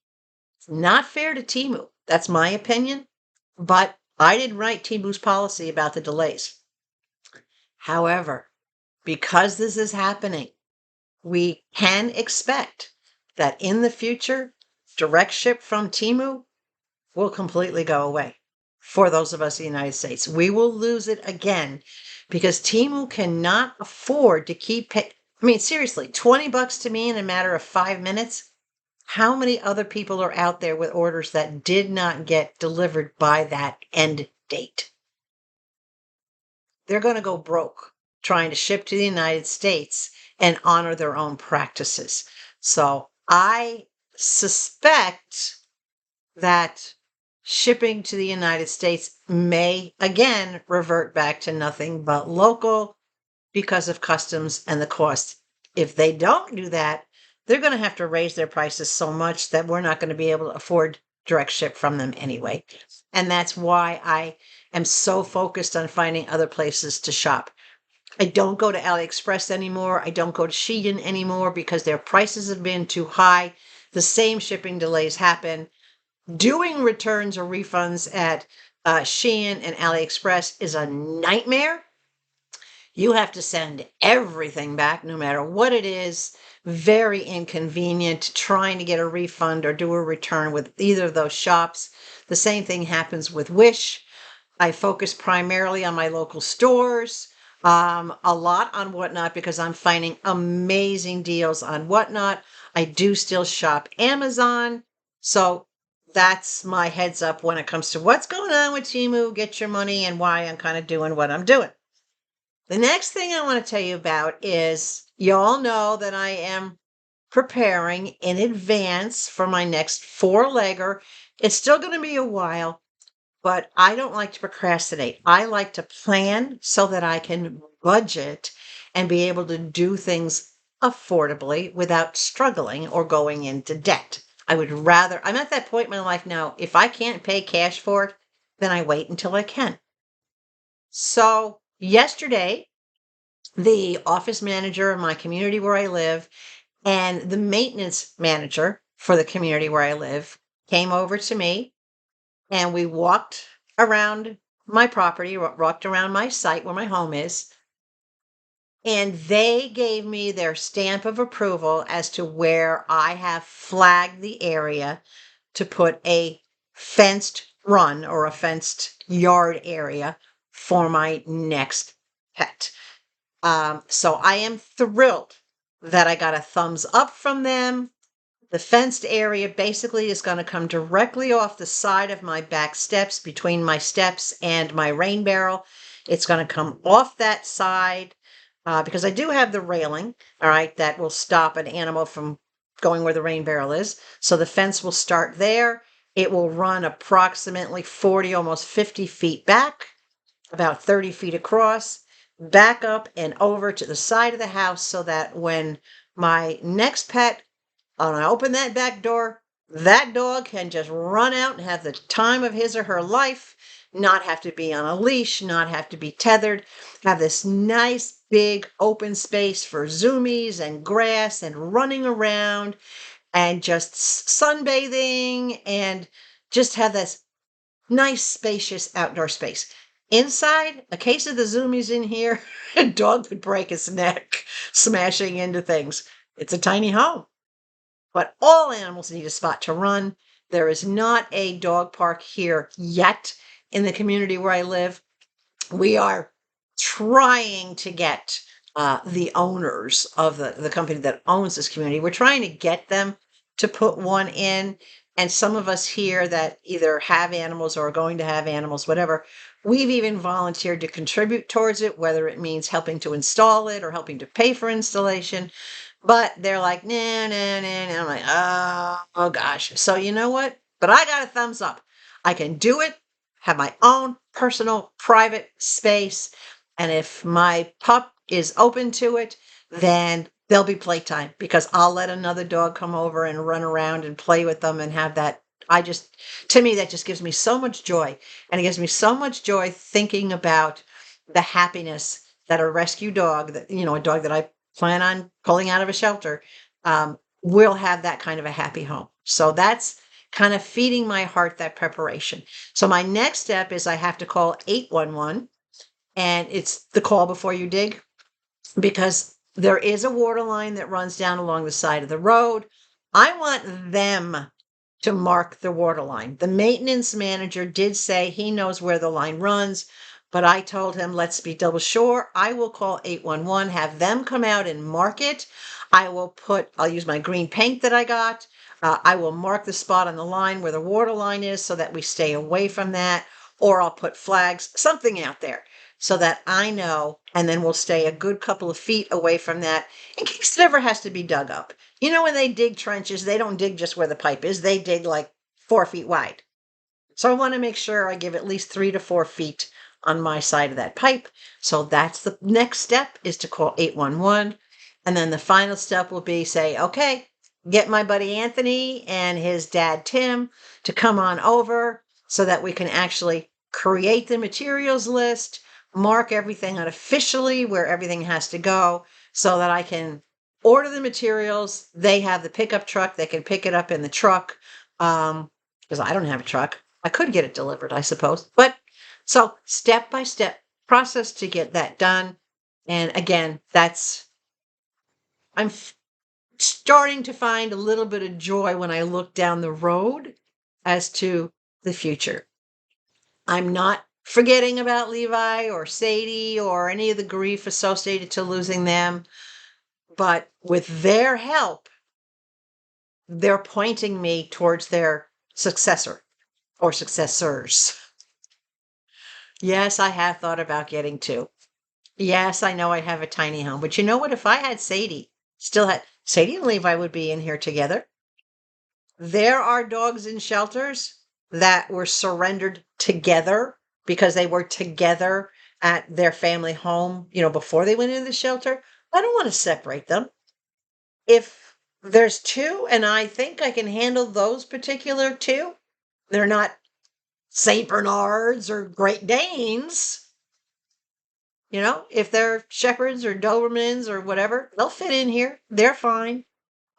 It's not fair to Temu. That's my opinion. But I didn't write Temu's policy about the delays. However, because this is happening, we can expect that in the future, direct ship from Temu will completely go away for those of us in the United States. We will lose it again because Temu cannot afford to keep paying. I mean, seriously, $20 to me in a matter of 5 minutes. How many other people are out there with orders that did not get delivered by that end date? They're going to go broke trying to ship to the United States and honor their own practices. So I suspect that shipping to the United States may again revert back to nothing but local because of customs and the cost. If they don't do that, they're going to have to raise their prices so much that we're not going to be able to afford direct ship from them anyway. And that's why I am so focused on finding other places to shop. I don't go to AliExpress anymore. I don't go to Shein anymore because their prices have been too high. The same shipping delays happen. Doing returns or refunds at Shein and AliExpress is a nightmare. You have to send everything back, no matter what it is. Very inconvenient trying to get a refund or do a return with either of those shops. The same thing happens with Wish. I focus primarily on my local stores, a lot on WhatNot because I'm finding amazing deals on WhatNot. I do still shop Amazon. So that's my heads up when it comes to what's going on with Temu, get your money, and why I'm kind of doing what I'm doing. The next thing I want to tell you about is you all know that I am preparing in advance for my next 4-legger. It's still going to be a while, but I don't like to procrastinate. I like to plan so that I can budget and be able to do things affordably without struggling or going into debt. I'm at that point in my life now, if I can't pay cash for it, then I wait until I can. So yesterday, the office manager in my community where I live and the maintenance manager for the community where I live came over to me and we walked around my property, walked around my site where my home is, and they gave me their stamp of approval as to where I have flagged the area to put a fenced run or a fenced yard area for my next pet. So I am thrilled that I got a thumbs up from them. The fenced area basically is going to come directly off the side of my back steps, between my steps and my rain barrel. It's going to come off that side because I do have the railing, all right, that will stop an animal from going where the rain barrel is. So the fence will start there. It will run approximately 40, almost 50 feet back, about 30 feet across, back up and over to the side of the house so that when my next pet, when I open that back door, that dog can just run out and have the time of his or her life, not have to be on a leash, not have to be tethered, have this nice big open space for zoomies and grass and running around and just sunbathing and just have this nice spacious outdoor space. Inside, a case of the zoomies in here, a dog would break his neck smashing into things. It's a tiny home. But all animals need a spot to run. There is not a dog park here yet in the community where I live. We are trying to get the owners of the company that owns this community, we're trying to get them to put one in. And some of us here that either have animals or are going to have animals, whatever, we've even volunteered to contribute towards it, whether it means helping to install it or helping to pay for installation. But they're like, nah, nah, nah, nah. I'm like, oh gosh. So you know what? But I got a thumbs up. I can do it, have my own personal private space. And if my pup is open to it, then there'll be playtime because I'll let another dog come over and run around and play with them and have that. To me, that just gives me so much joy. And it gives me so much joy thinking about the happiness that a rescue dog, that, a dog that I plan on pulling out of a shelter, will have that kind of a happy home. So that's kind of feeding my heart that preparation. So my next step is I have to call 811, and it's the call before you dig, because there is a water line that runs down along the side of the road. I want them to mark the water line. The maintenance manager did say he knows where the line runs, but I told him, let's be double sure. I will call 811, have them come out and mark it. I'll use my green paint that I got. I will mark the spot on the line where the water line is so that we stay away from that, or I'll put flags, something out there so that I know, and then we'll stay a good couple of feet away from that in case it ever has to be dug up. When they dig trenches, they don't dig just where the pipe is, they dig like 4 feet wide. So I want to make sure I give at least 3 to 4 feet on my side of that pipe. So that's the next step, is to call 811. And then the final step will be say, okay, get my buddy Anthony and his dad Tim to come on over so that we can actually create the materials list, mark everything out officially where everything has to go so that I can order the materials. They have the pickup truck. They can pick it up in the truck because I don't have a truck. I could get it delivered, I suppose. But so step by step process to get that done. And again, I'm starting to find a little bit of joy when I look down the road as to the future. I'm not forgetting about Levi or Sadie or any of the grief associated to losing them, but with their help, they're pointing me towards their successor or successors. Yes, I have thought about getting two. Yes, I know I have a tiny home, but you know what? If I had Sadie, Sadie and Levi would be in here together. There are dogs in shelters that were surrendered together because they were together at their family home, before they went into the shelter. I don't want to separate them. If there's two and I think I can handle those particular two, they're not St. Bernards or Great Danes. If they're Shepherds or Dobermans or whatever, they'll fit in here. They're fine.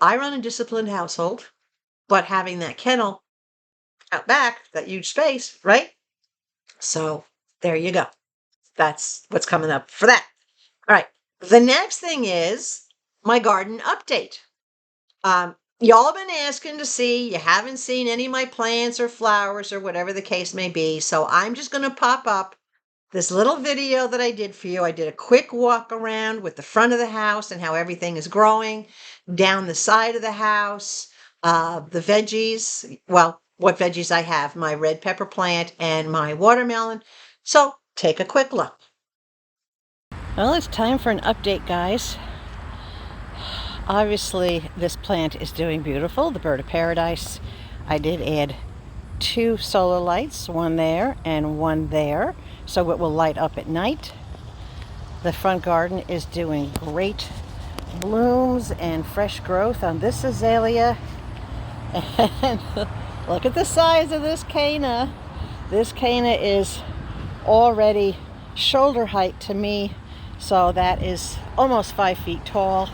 I run a disciplined household, but having that kennel out back, that huge space, right? So there you go. That's what's coming up for that. All right. The next thing is my garden update. Y'all have been asking to see, you haven't seen any of my plants or flowers or whatever the case may be. So I'm just going to pop up this little video that I did for you. I did a quick walk around with the front of the house and how everything is growing, down the side of the house, the veggies, well, what veggies I have, my red pepper plant and my watermelon. So take a quick look. Well, it's time for an update, guys. Obviously, this plant is doing beautiful, the bird of paradise. I did add 2 solar lights, one there and one there, so it will light up at night. The front garden is doing great blooms and fresh growth on this azalea. And look at the size of this Konnee. This Konnee is already shoulder height to me, so that is almost 5 feet tall.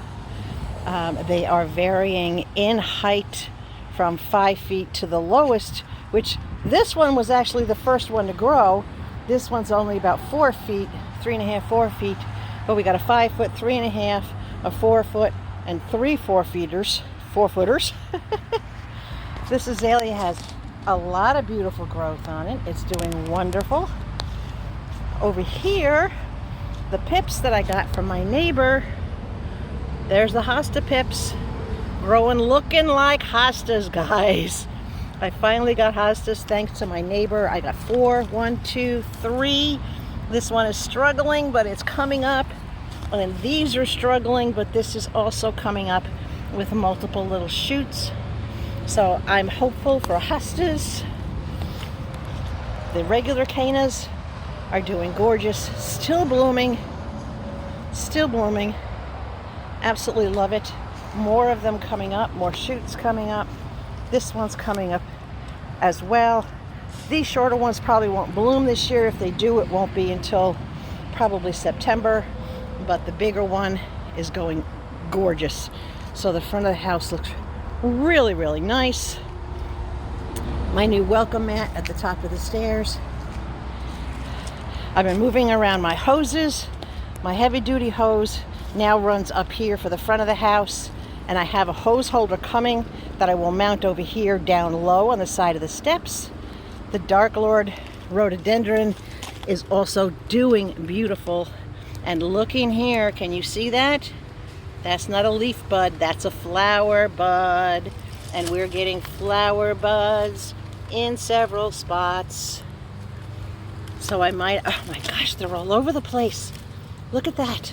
They are varying in height from 5 feet to the lowest, which this one was actually the first one to grow. This one's only about 4 feet, 3.5, 4 feet, but we got a 5 foot, 3.5, a 4 foot, and 3 4-footers. This azalea has a lot of beautiful growth on it. It's doing wonderful. Over here, the pips that I got from my neighbor, there's the hosta pips, growing, looking like hostas, guys. I finally got hostas thanks to my neighbor. I got 4, 1, 2, 3. This one is struggling, but it's coming up. And then these are struggling, but this is also coming up with multiple little shoots. So I'm hopeful for hostas. The regular Konnees are doing gorgeous, still blooming, still blooming. Absolutely love it. More of them coming up, more shoots coming up. This one's coming up as well. These shorter ones probably won't bloom this year. If they do, it won't be until probably September. But the bigger one is going gorgeous. So the front of the house looks really, really nice. My new welcome mat at the top of the stairs. I've been moving around my hoses. My heavy duty hose now runs up here for the front of the house, and I have a hose holder coming that I will mount over here down low on the side of the steps. The Dark Lord rhododendron is also doing beautiful. And looking here, can you see that? That's not a leaf bud, that's a flower bud. And we're getting flower buds in several spots. So I might, oh my gosh, they're all over the place. Look at that.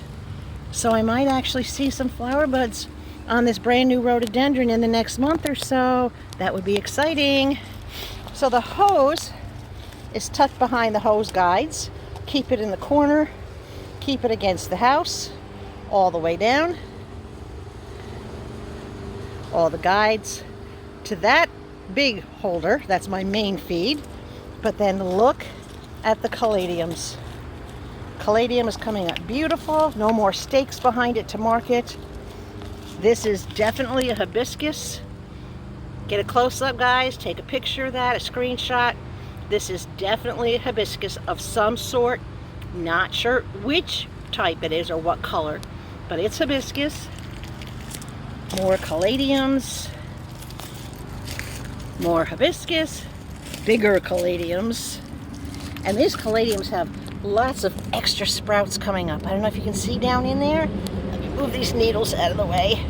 So I might actually see some flower buds on this brand new rhododendron in the next month or so. That would be exciting. So the hose is tucked behind the hose guides. Keep it in the corner. Keep it against the house all the way down. All the guides to that big holder. That's my main feed. But then look at the caladiums. Caladium is coming up beautiful. No more stakes behind it to mark it. This is definitely a hibiscus. Get a close-up, guys. Take a picture of that, a screenshot. This is definitely a hibiscus of some sort. Not sure which type it is or what color, but it's hibiscus. More caladiums. More hibiscus. Bigger caladiums. And these caladiums have lots of extra sprouts coming up. I don't know if you can see down in there. Let me move these needles out of the way.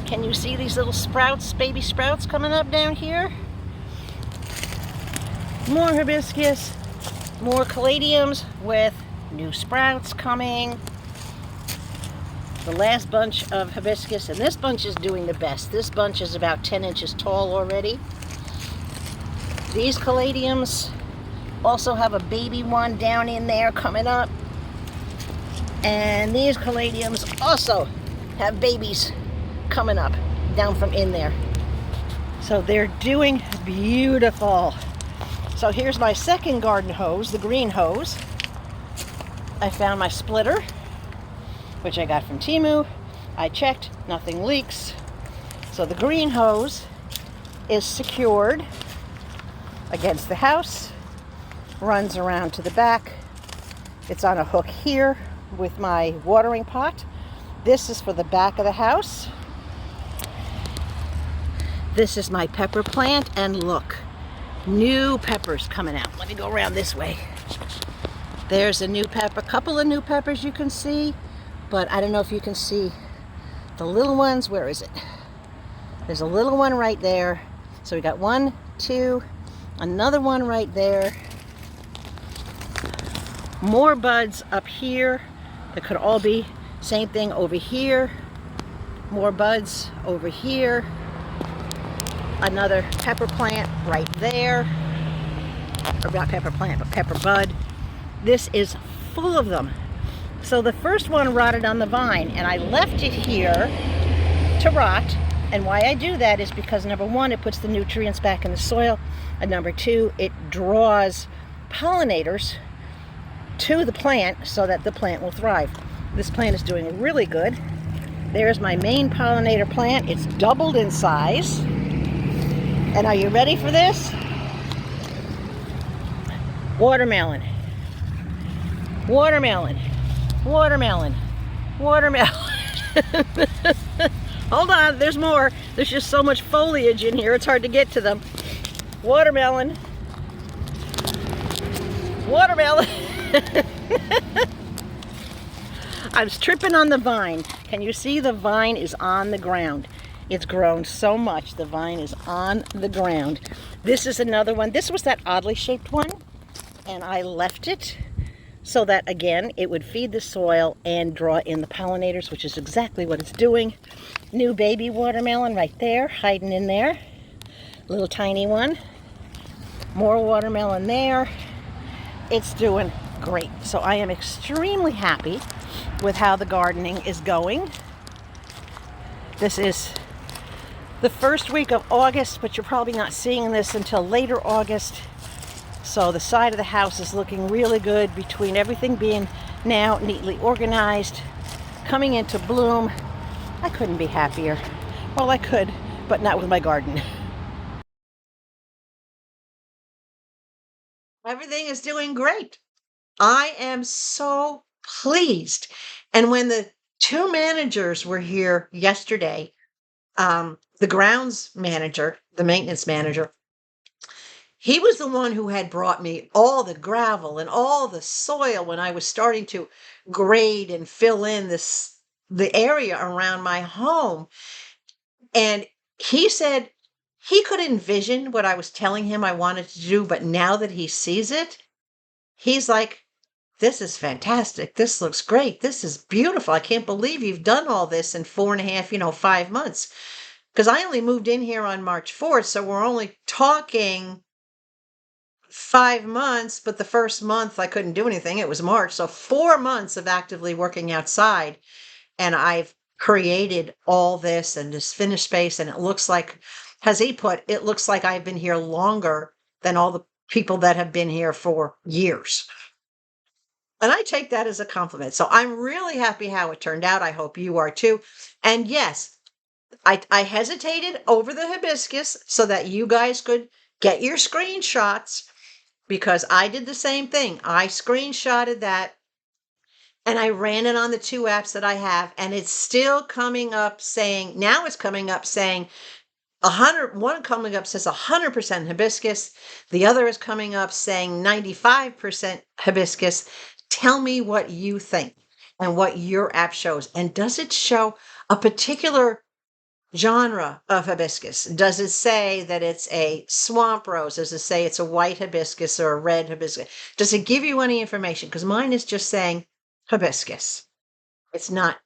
Can you see these little sprouts, baby sprouts coming up down here? More hibiscus, more caladiums with new sprouts coming. The last bunch of hibiscus, and this bunch is doing the best. This bunch is about 10 inches tall already. These caladiums also have a baby one down in there coming up. And these caladiums also have babies coming up down from in there. So they're doing beautiful. So here's my second garden hose, the green hose. I found my splitter, which I got from Temu. I checked, nothing leaks. So the green hose is secured against the house. runs around to the back. It's on a hook here with my watering pot. This is for the back of the house. This is my pepper plant, and look, new peppers coming out. Let me go around this way. There's a new pepper, a couple of new peppers you can see, but I don't know if you can see the little ones. Where is it? There's a little one right there. So we got 1, 2, another one right there. More buds up here. That could all be same thing over here. More buds over here. Another pepper plant right there. Or not pepper plant, but pepper bud. This is full of them. So the first one rotted on the vine, and I left it here to rot. And why I do that is because, number one, it puts the nutrients back in the soil, and number two, it draws pollinators to the plant so that the plant will thrive. This plant is doing really good. There's my main pollinator plant. It's doubled in size. And are you ready for this? Watermelon. Watermelon. Watermelon. Watermelon. Hold on, there's more. There's just so much foliage in here, it's hard to get to them. Watermelon. Watermelon. I was tripping on the vine. Can you see the vine is on the ground? It's grown so much, the vine is on the ground. This is another one. This was that oddly shaped one, and I left it so that, again, it would feed the soil and draw in the pollinators, which is exactly what it's doing. New baby watermelon right there, hiding in there. Little tiny one. More watermelon there. It's doing great. So I am extremely happy with how the gardening is going. This is the first week of August, but you're probably not seeing this until later August. So the side of the house is looking really good between everything being now neatly organized, coming into bloom. I couldn't be happier. Well, I could, but not with my garden. Everything is doing great. I am so pleased. And when the two managers were here yesterday, the grounds manager, the maintenance manager, he was the one who had brought me all the gravel and all the soil when I was starting to grade and fill in the area around my home. And he said he could envision what I was telling him I wanted to do, but now that he sees it, he's like, this is fantastic. This looks great. This is beautiful. I can't believe you've done all this in 4.5, 5 months. Because I only moved in here on March 4th, so we're only talking 5 months, but the first month I couldn't do anything. It was March. So 4 months of actively working outside, and I've created all this and this finished space, and it looks like, as he put, it looks like I've been here longer than all the people that have been here for years. And I take that as a compliment. So I'm really happy how it turned out. I hope you are too. And yes, I hesitated over the hibiscus so that you guys could get your screenshots, because I did the same thing. I screenshotted that and I ran it on the two apps that I have, and it's still coming up saying, now it's coming up saying 100, one coming up says 100% hibiscus. The other is coming up saying 95% hibiscus. Tell me what you think and what your app shows. And does it show a particular genre of hibiscus? Does it say that it's a swamp rose? Does it say it's a white hibiscus or a red hibiscus? Does it give you any information? Because mine is just saying hibiscus. It's not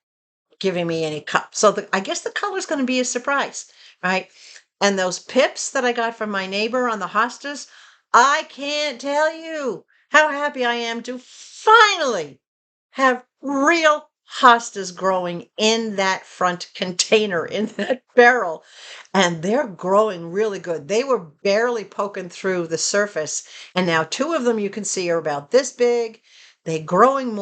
giving me any cup. So I guess the color is going to be a surprise, right? And those pips that I got from my neighbor on the hostas, I can't tell you how happy I am to finally have real hostas growing in that front container, in that barrel. And they're growing really good. They were barely poking through the surface. And now 2 of them you can see are about this big. They're growing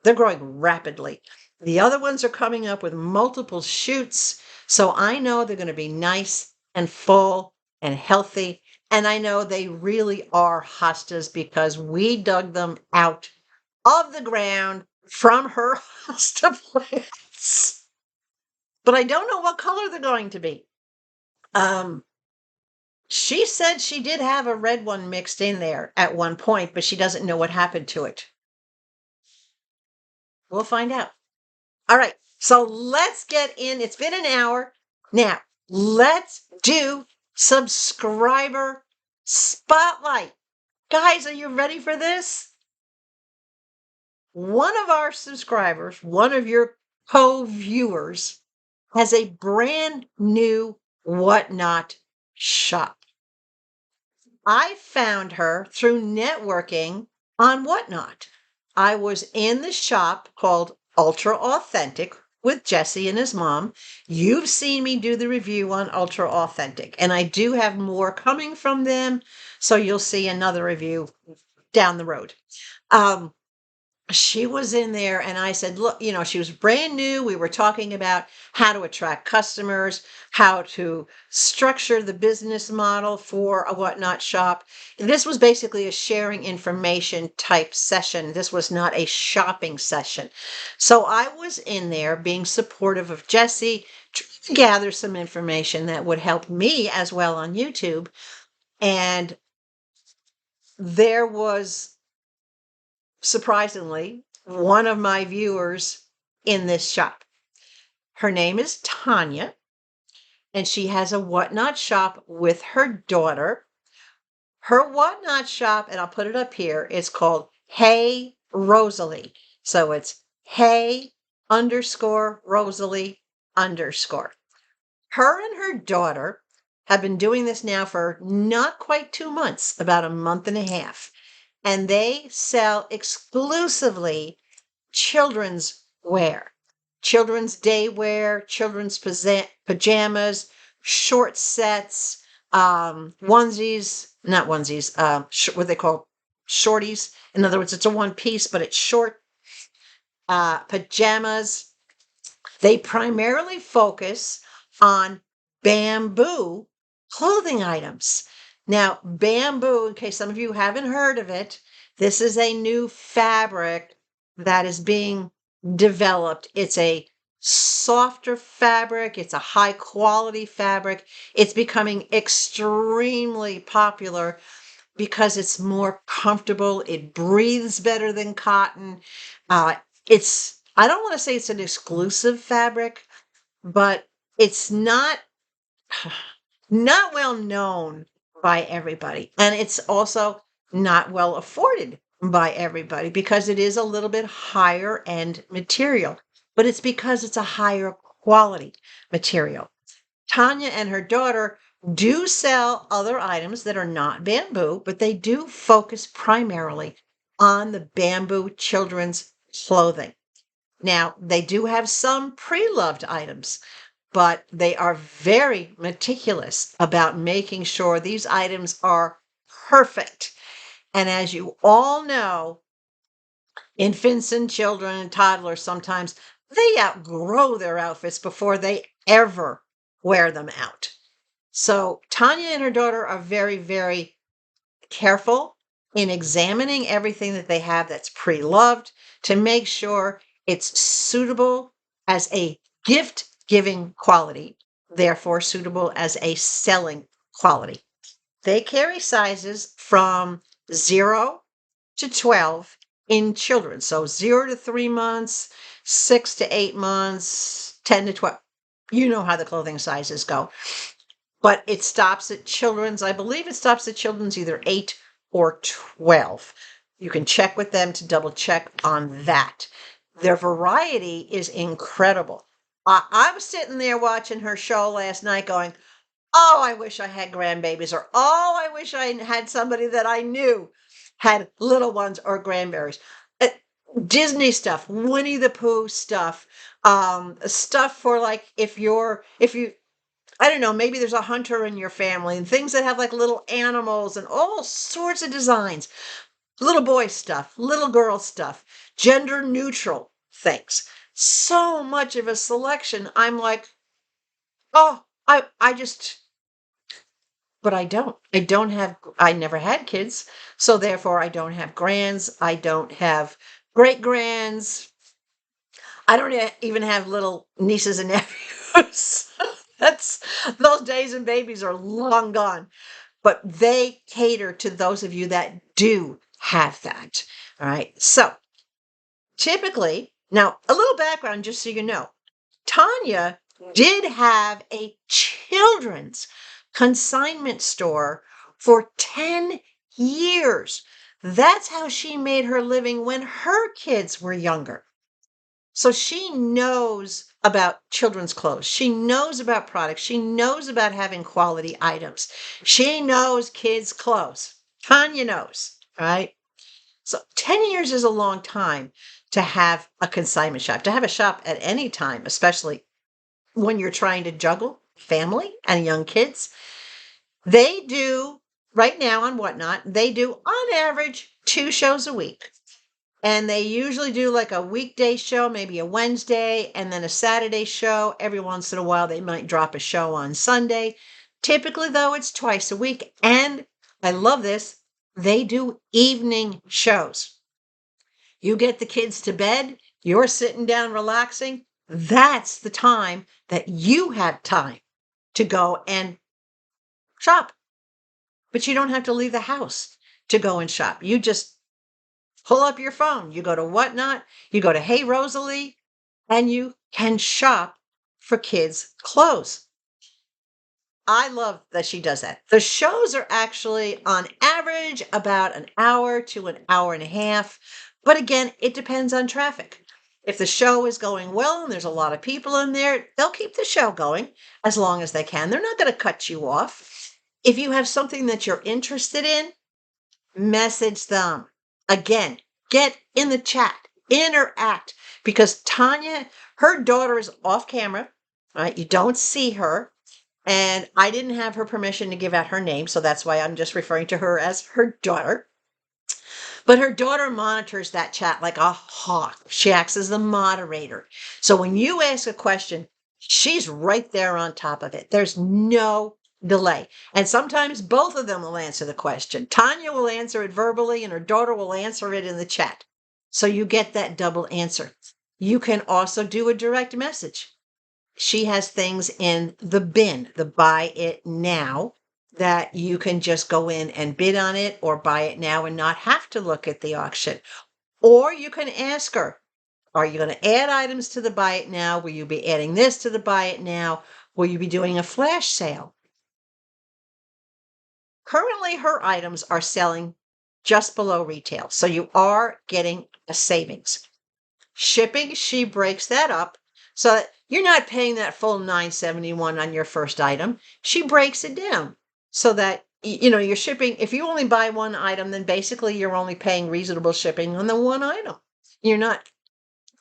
rapidly. The other ones are coming up with multiple shoots. So I know they're going to be nice and full and healthy And I know they really are hostas because we dug them out of the ground from her hosta plants. But I don't know what color they're going to be. She said she did have a red one mixed in there at one point, but she doesn't know what happened to it. We'll find out. All right, so let's get in. It's been an hour. Now, let's do subscriber spotlight. Guys, are you ready for this? One of our subscribers, one of your co-viewers, has a brand new WhatNot shop. I found her through networking on WhatNot. I was in the shop called UltraAuthentic with Jesse and his mom. You've seen me do the review on UltraAuthentic, and I do have more coming from them, so you'll see another review down the road. She was in there and I said, look, she was brand new. We were talking about how to attract customers, how to structure the business model for a WhatNot shop. This was basically a sharing information type session. This was not a shopping session. So I was in there being supportive of Jesse, trying to gather some information that would help me as well on YouTube. And there was, surprisingly, one of my viewers in this shop. Her name is Tonja, and she has a WhatNot shop with her daughter. Her WhatNot shop, and I'll put it up here, is called Hey Rosalie. So it's Hey _Rosalie _. Her and her daughter have been doing this now for not quite 2 months, about a month and a half. And they sell exclusively children's wear, children's day wear, children's pajamas, short sets, onesies, not onesies, what they call shorties. In other words, it's a one piece, but it's short, pajamas. They primarily focus on bamboo clothing items. Now, bamboo, in case some of you haven't heard of it, this is a new fabric that is being developed. It's a softer fabric. It's a high quality fabric. It's becoming extremely popular because it's more comfortable. It breathes better than cotton. I don't want to say it's an exclusive fabric, but it's not well known by everybody. And it's also not well afforded by everybody because it is a little bit higher end material, but it's because it's a higher quality material. Tonja and her daughter do sell other items that are not bamboo, but they do focus primarily on the bamboo children's clothing. Now, they do have some pre-loved items, but they are very meticulous about making sure these items are perfect. And as you all know, infants and children and toddlers, sometimes they outgrow their outfits before they ever wear them out. So Tonja and her daughter are very, very careful in examining everything that they have that's pre-loved to make sure it's suitable as a gift giving quality, therefore suitable as a selling quality. They carry sizes from 0 to 12 in children. So 0 to 3 months, 6 to 8 months, 10 to 12. You know how the clothing sizes go. But it stops at children's. I believe it stops at children's either 8 or 12. You can check with them to double check on that. Their variety is incredible. I was sitting there watching her show last night going, oh, I wish I had grandbabies, or oh, I wish I had somebody that I knew had little ones or grandberries. Disney stuff, Winnie the Pooh stuff, stuff for like if you, I don't know, maybe there's a hunter in your family and things that have like little animals and all sorts of designs. Little boy stuff, little girl stuff, gender neutral things. So much of a selection. I'm like, oh, I just, but I don't. I never had kids. So therefore, I don't have grands. I don't have great grands. I don't even have little nieces and nephews. Those days and babies are long gone. But they cater to those of you that do have that. All right. So typically, now a little background just so you know. Tonja did have a children's consignment store for 10 years. That's how she made her living when her kids were younger. So she knows about children's clothes. She knows about products. She knows about having quality items. She knows kids' clothes. Tonja knows, right? So 10 years is a long time to have a consignment shop, to have a shop at any time, especially when you're trying to juggle family and young kids. They do, right now on WhatNot, they do on average 2 shows a week. And they usually do like a weekday show, maybe a Wednesday, and then a Saturday show. Every once in a while, they might drop a show on Sunday. Typically, though, it's twice a week. And I love this, they do evening shows. You get the kids to bed, you're sitting down relaxing. That's the time that you have time to go and shop. But you don't have to leave the house to go and shop. You just pull up your phone. You go to WhatNot, you go to Hey Rosalie, and you can shop for kids' clothes. I love that she does that. The shows are actually on average about an hour to an hour and a half. But again, it depends on traffic. If the show is going well and there's a lot of people in there, they'll keep the show going as long as they can. They're not going to cut you off. If you have something that you're interested in, message them. Again, get in the chat, interact, because Tonja, her daughter is off camera, right? You don't see her. And I didn't have her permission to give out her name, so that's why I'm just referring to her as her daughter. But her daughter monitors that chat like a hawk. She acts as the moderator. So when you ask a question, she's right there on top of it. There's no delay. And sometimes both of them will answer the question. Tonja will answer it verbally, and her daughter will answer it in the chat. So you get that double answer. You can also do a direct message. She has things in the bin, the buy it now, that you can just go in and bid on it or buy it now and not have to look at the auction. Or you can ask her, are you going to add items to the buy it now? Will you be adding this to the buy it now? Will you be doing a flash sale? Currently, her items are selling just below retail. So you are getting a savings. Shipping, she breaks that up so that you're not paying that full $9.71 on your first item. She breaks it down so that you're shipping. If you only buy one item, then basically you're only paying reasonable shipping on the one item. You're not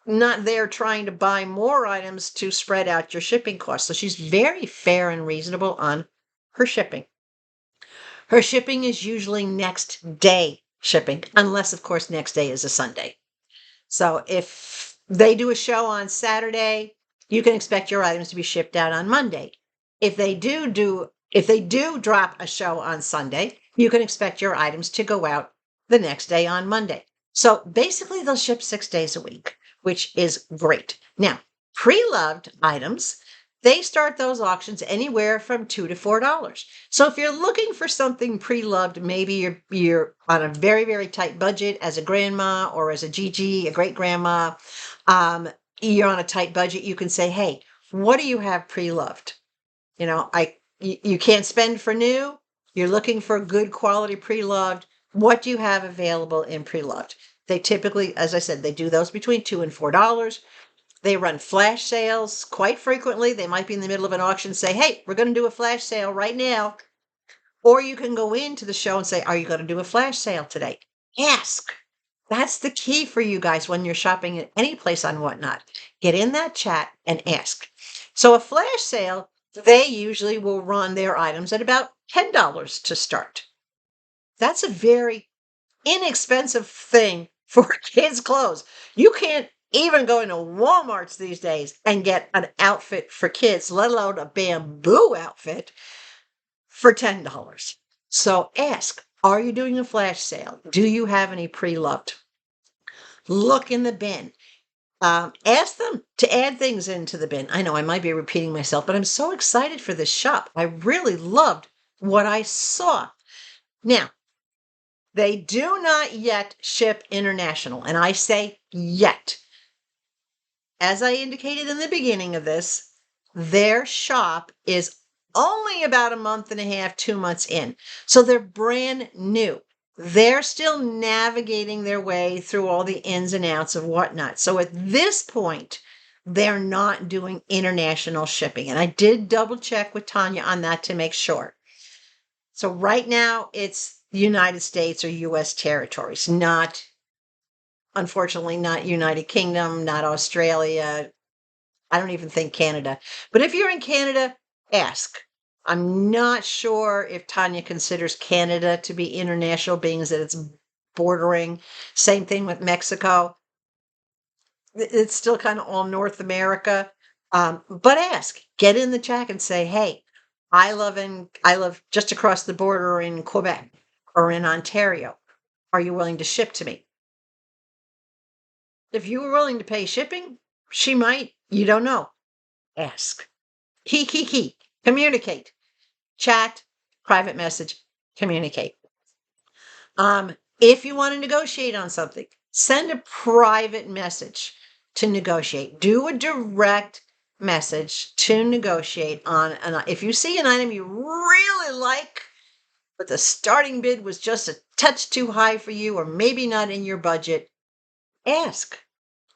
there trying to buy more items to spread out your shipping costs. So she's very fair and reasonable on her shipping. Her shipping is usually next day shipping, unless of course next day is a Sunday. So if they do a show on Saturday, you can expect your items to be shipped out on Monday. If they do drop a show on Sunday, you can expect your items to go out the next day on Monday. So basically they'll ship 6 days a week, which is great. Now, pre-loved items, they start those auctions anywhere from $2 to $4. So if you're looking for something pre-loved, maybe you're on a very, very tight budget as a grandma or as a Gigi, a great grandma, you're on a tight budget, you can say, hey, what do you have pre-loved? You can't spend for new. You're looking for good quality pre-loved. What do you have available in pre-loved? They typically, as I said, they do those between $2 and $4. They run flash sales quite frequently. They might be in the middle of an auction and say, hey, we're going to do a flash sale right now. Or you can go into the show and say, are you going to do a flash sale today? Ask. That's the key for you guys when you're shopping at any place on WhatNot. Get in that chat and ask. So a flash sale, they usually will run their items at about $10 to start. That's a very inexpensive thing for kids' clothes. You can't even go into Walmart's these days and get an outfit for kids, let alone a bamboo outfit, for $10. So ask, are you doing a flash sale? Do you have any pre-loved? Look in the bin. Ask them to add things into the bin. I know I might be repeating myself, but I'm so excited for this shop. I really loved what I saw. Now, they do not yet ship international, and I say yet. As I indicated in the beginning of this, their shop is only about a month and a half, 2 months in. So they're brand new. They're still navigating their way through all the ins and outs of whatnot. So at this point, they're not doing international shipping. And I did double check with Tonja on that to make sure. So right now it's United States or US territories, not, unfortunately, not United Kingdom, not Australia. I don't even think Canada. But if you're in Canada, ask. I'm not sure if Tonja considers Canada to be international, being that it's bordering. Same thing with Mexico. It's still kind of all North America. But ask. Get in the chat and say, hey, I live just across the border in Quebec or in Ontario. Are you willing to ship to me? If you were willing to pay shipping, she might. You don't know. Ask. Key. Communicate. Chat, private message, communicate. If you want to negotiate on something, send a private message to negotiate. Do a direct message to negotiate on if you see an item you really like, but the starting bid was just a touch too high for you, or maybe not in your budget, ask.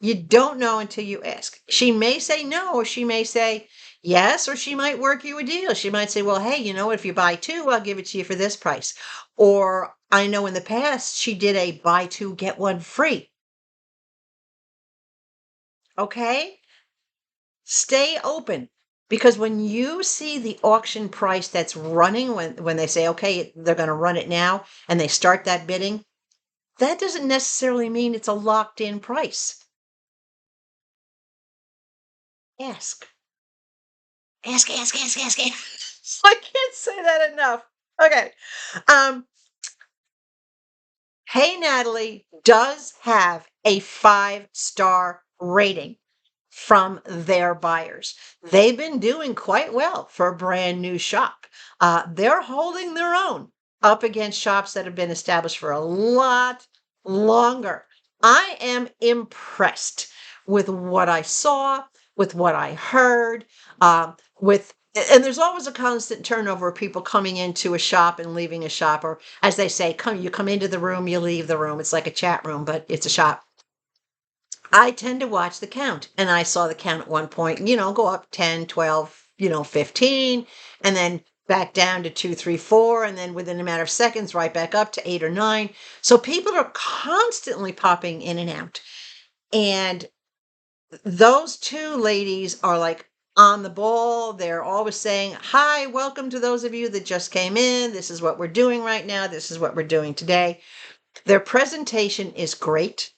You don't know until you ask. She may say no, or she may say yes, or she might work you a deal. She might say, well, hey, you know, if you buy two, I'll give it to you for this price. Or I know in the past, she did a buy two, get one free. Okay? Stay open. Because when you see the auction price that's running, when they say, okay, they're going to run it now, and they start that bidding, that doesn't necessarily mean it's a locked in price. Ask. Ask. I can't say that enough. Okay. Hey Natalie does have a 5-star rating from their buyers. They've been doing quite well for a brand new shop. They're holding their own up against shops that have been established for a lot longer. I am impressed with what I saw, with what I heard, and there's always a constant turnover of people coming into a shop and leaving a shop, or as they say, you come into the room, you leave the room. It's like a chat room, but it's a shop. I tend to watch the count, and I saw the count at one point, go up 10, 12, 15, and then back down to 2, 3, 4, and then within a matter of seconds, right back up to 8 or 9. So people are constantly popping in and out. And those two ladies are like on the ball. They're always saying, hi, welcome to those of you that just came in. This is what we're doing right now. This is what we're doing today. Their presentation is great.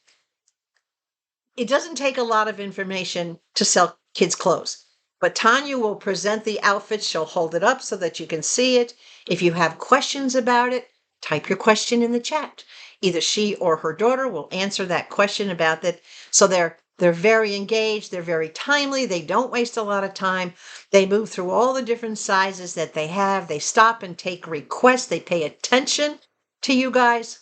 It doesn't take a lot of information to sell kids' clothes, but Tonja will present the outfits. She'll hold it up so that you can see it. If you have questions about it, type your question in the chat. Either she or her daughter will answer that question about that. So they're very engaged. They're very timely. They don't waste a lot of time. They move through all the different sizes that they have. They stop and take requests. They pay attention to you guys.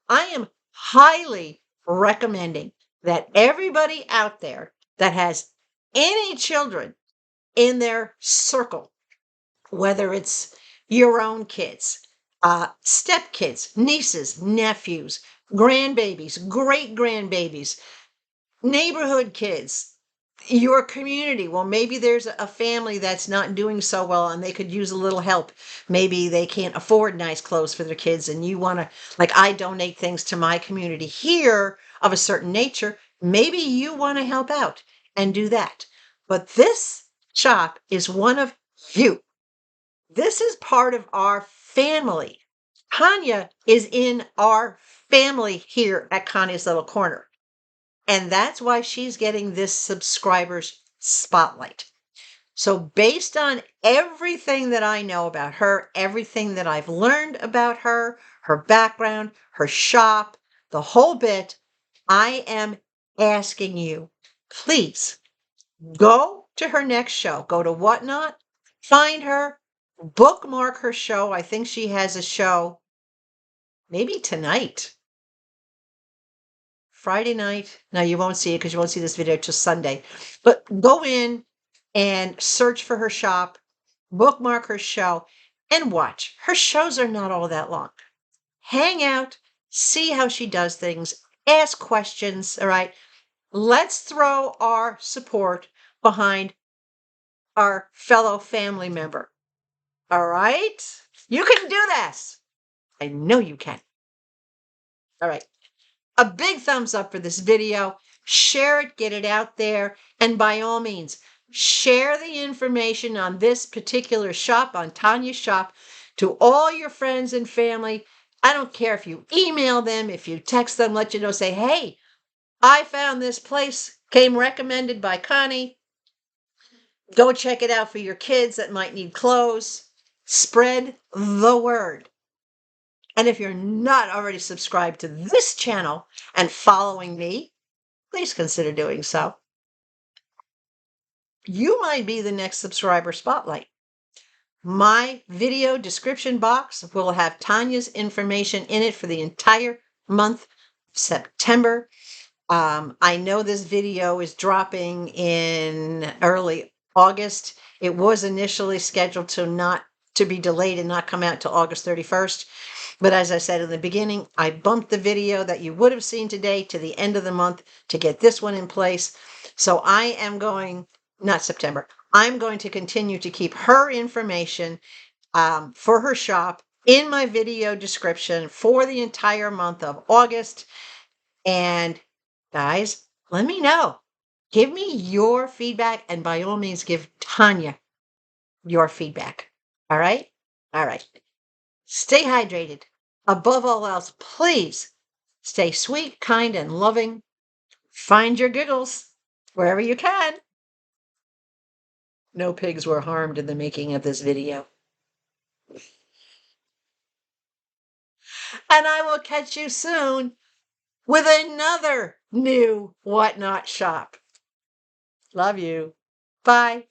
I am highly recommending that everybody out there that has any children in their circle, whether it's your own kids, stepkids, nieces, nephews, grandbabies, great grandbabies, neighborhood kids, your community. Well, maybe there's a family that's not doing so well and they could use a little help. Maybe they can't afford nice clothes for their kids, and you want to, like, I donate things to my community here of a certain nature. Maybe you want to help out and do that. But this shop is one of you. This is part of our family. Tonja is in our family here at Konnee's Little Corner. And that's why she's getting this subscribers spotlight. So based on everything that I know about her, everything that I've learned about her, her background, her shop, the whole bit, I am asking you, please go to her next show. Go to WhatNot, find her, bookmark her show. I think she has a show maybe tonight, Friday night. No, you won't see it because you won't see this video till Sunday. But go in and search for her shop, bookmark her show, and watch. Her shows are not all that long. Hang out, see how she does things, ask questions, all right? Let's throw our support behind our fellow family member. All right? You can do this. I know you can. All right. A big thumbs up for this video. Share it, get it out there. And by all means, share the information on this particular shop, on Tonja's shop, to all your friends and family. I don't care if you email them, if you text them, let you know, say, hey, I found this place, came recommended by Konnee. Go check it out for your kids that might need clothes. Spread the word. And if you're not already subscribed to this channel and following me, please consider doing so. You might be the next subscriber spotlight. My video description box will have Tonja's information in it for the entire month of September. I know this video is dropping in early August. It was initially scheduled to be delayed and not come out till August 31st. But as I said in the beginning, I bumped the video that you would have seen today to the end of the month to get this one in place. So I am going, not September, I'm going to continue to keep her information for her shop in my video description for the entire month of August. And guys, let me know. Give me your feedback, and by all means, give Tonja your feedback. All right? All right. Stay hydrated. Above all else, please stay sweet, kind, and loving. Find your giggles wherever you can. No pigs were harmed in the making of this video. And I will catch you soon with another new WhatNot shop. Love you. Bye.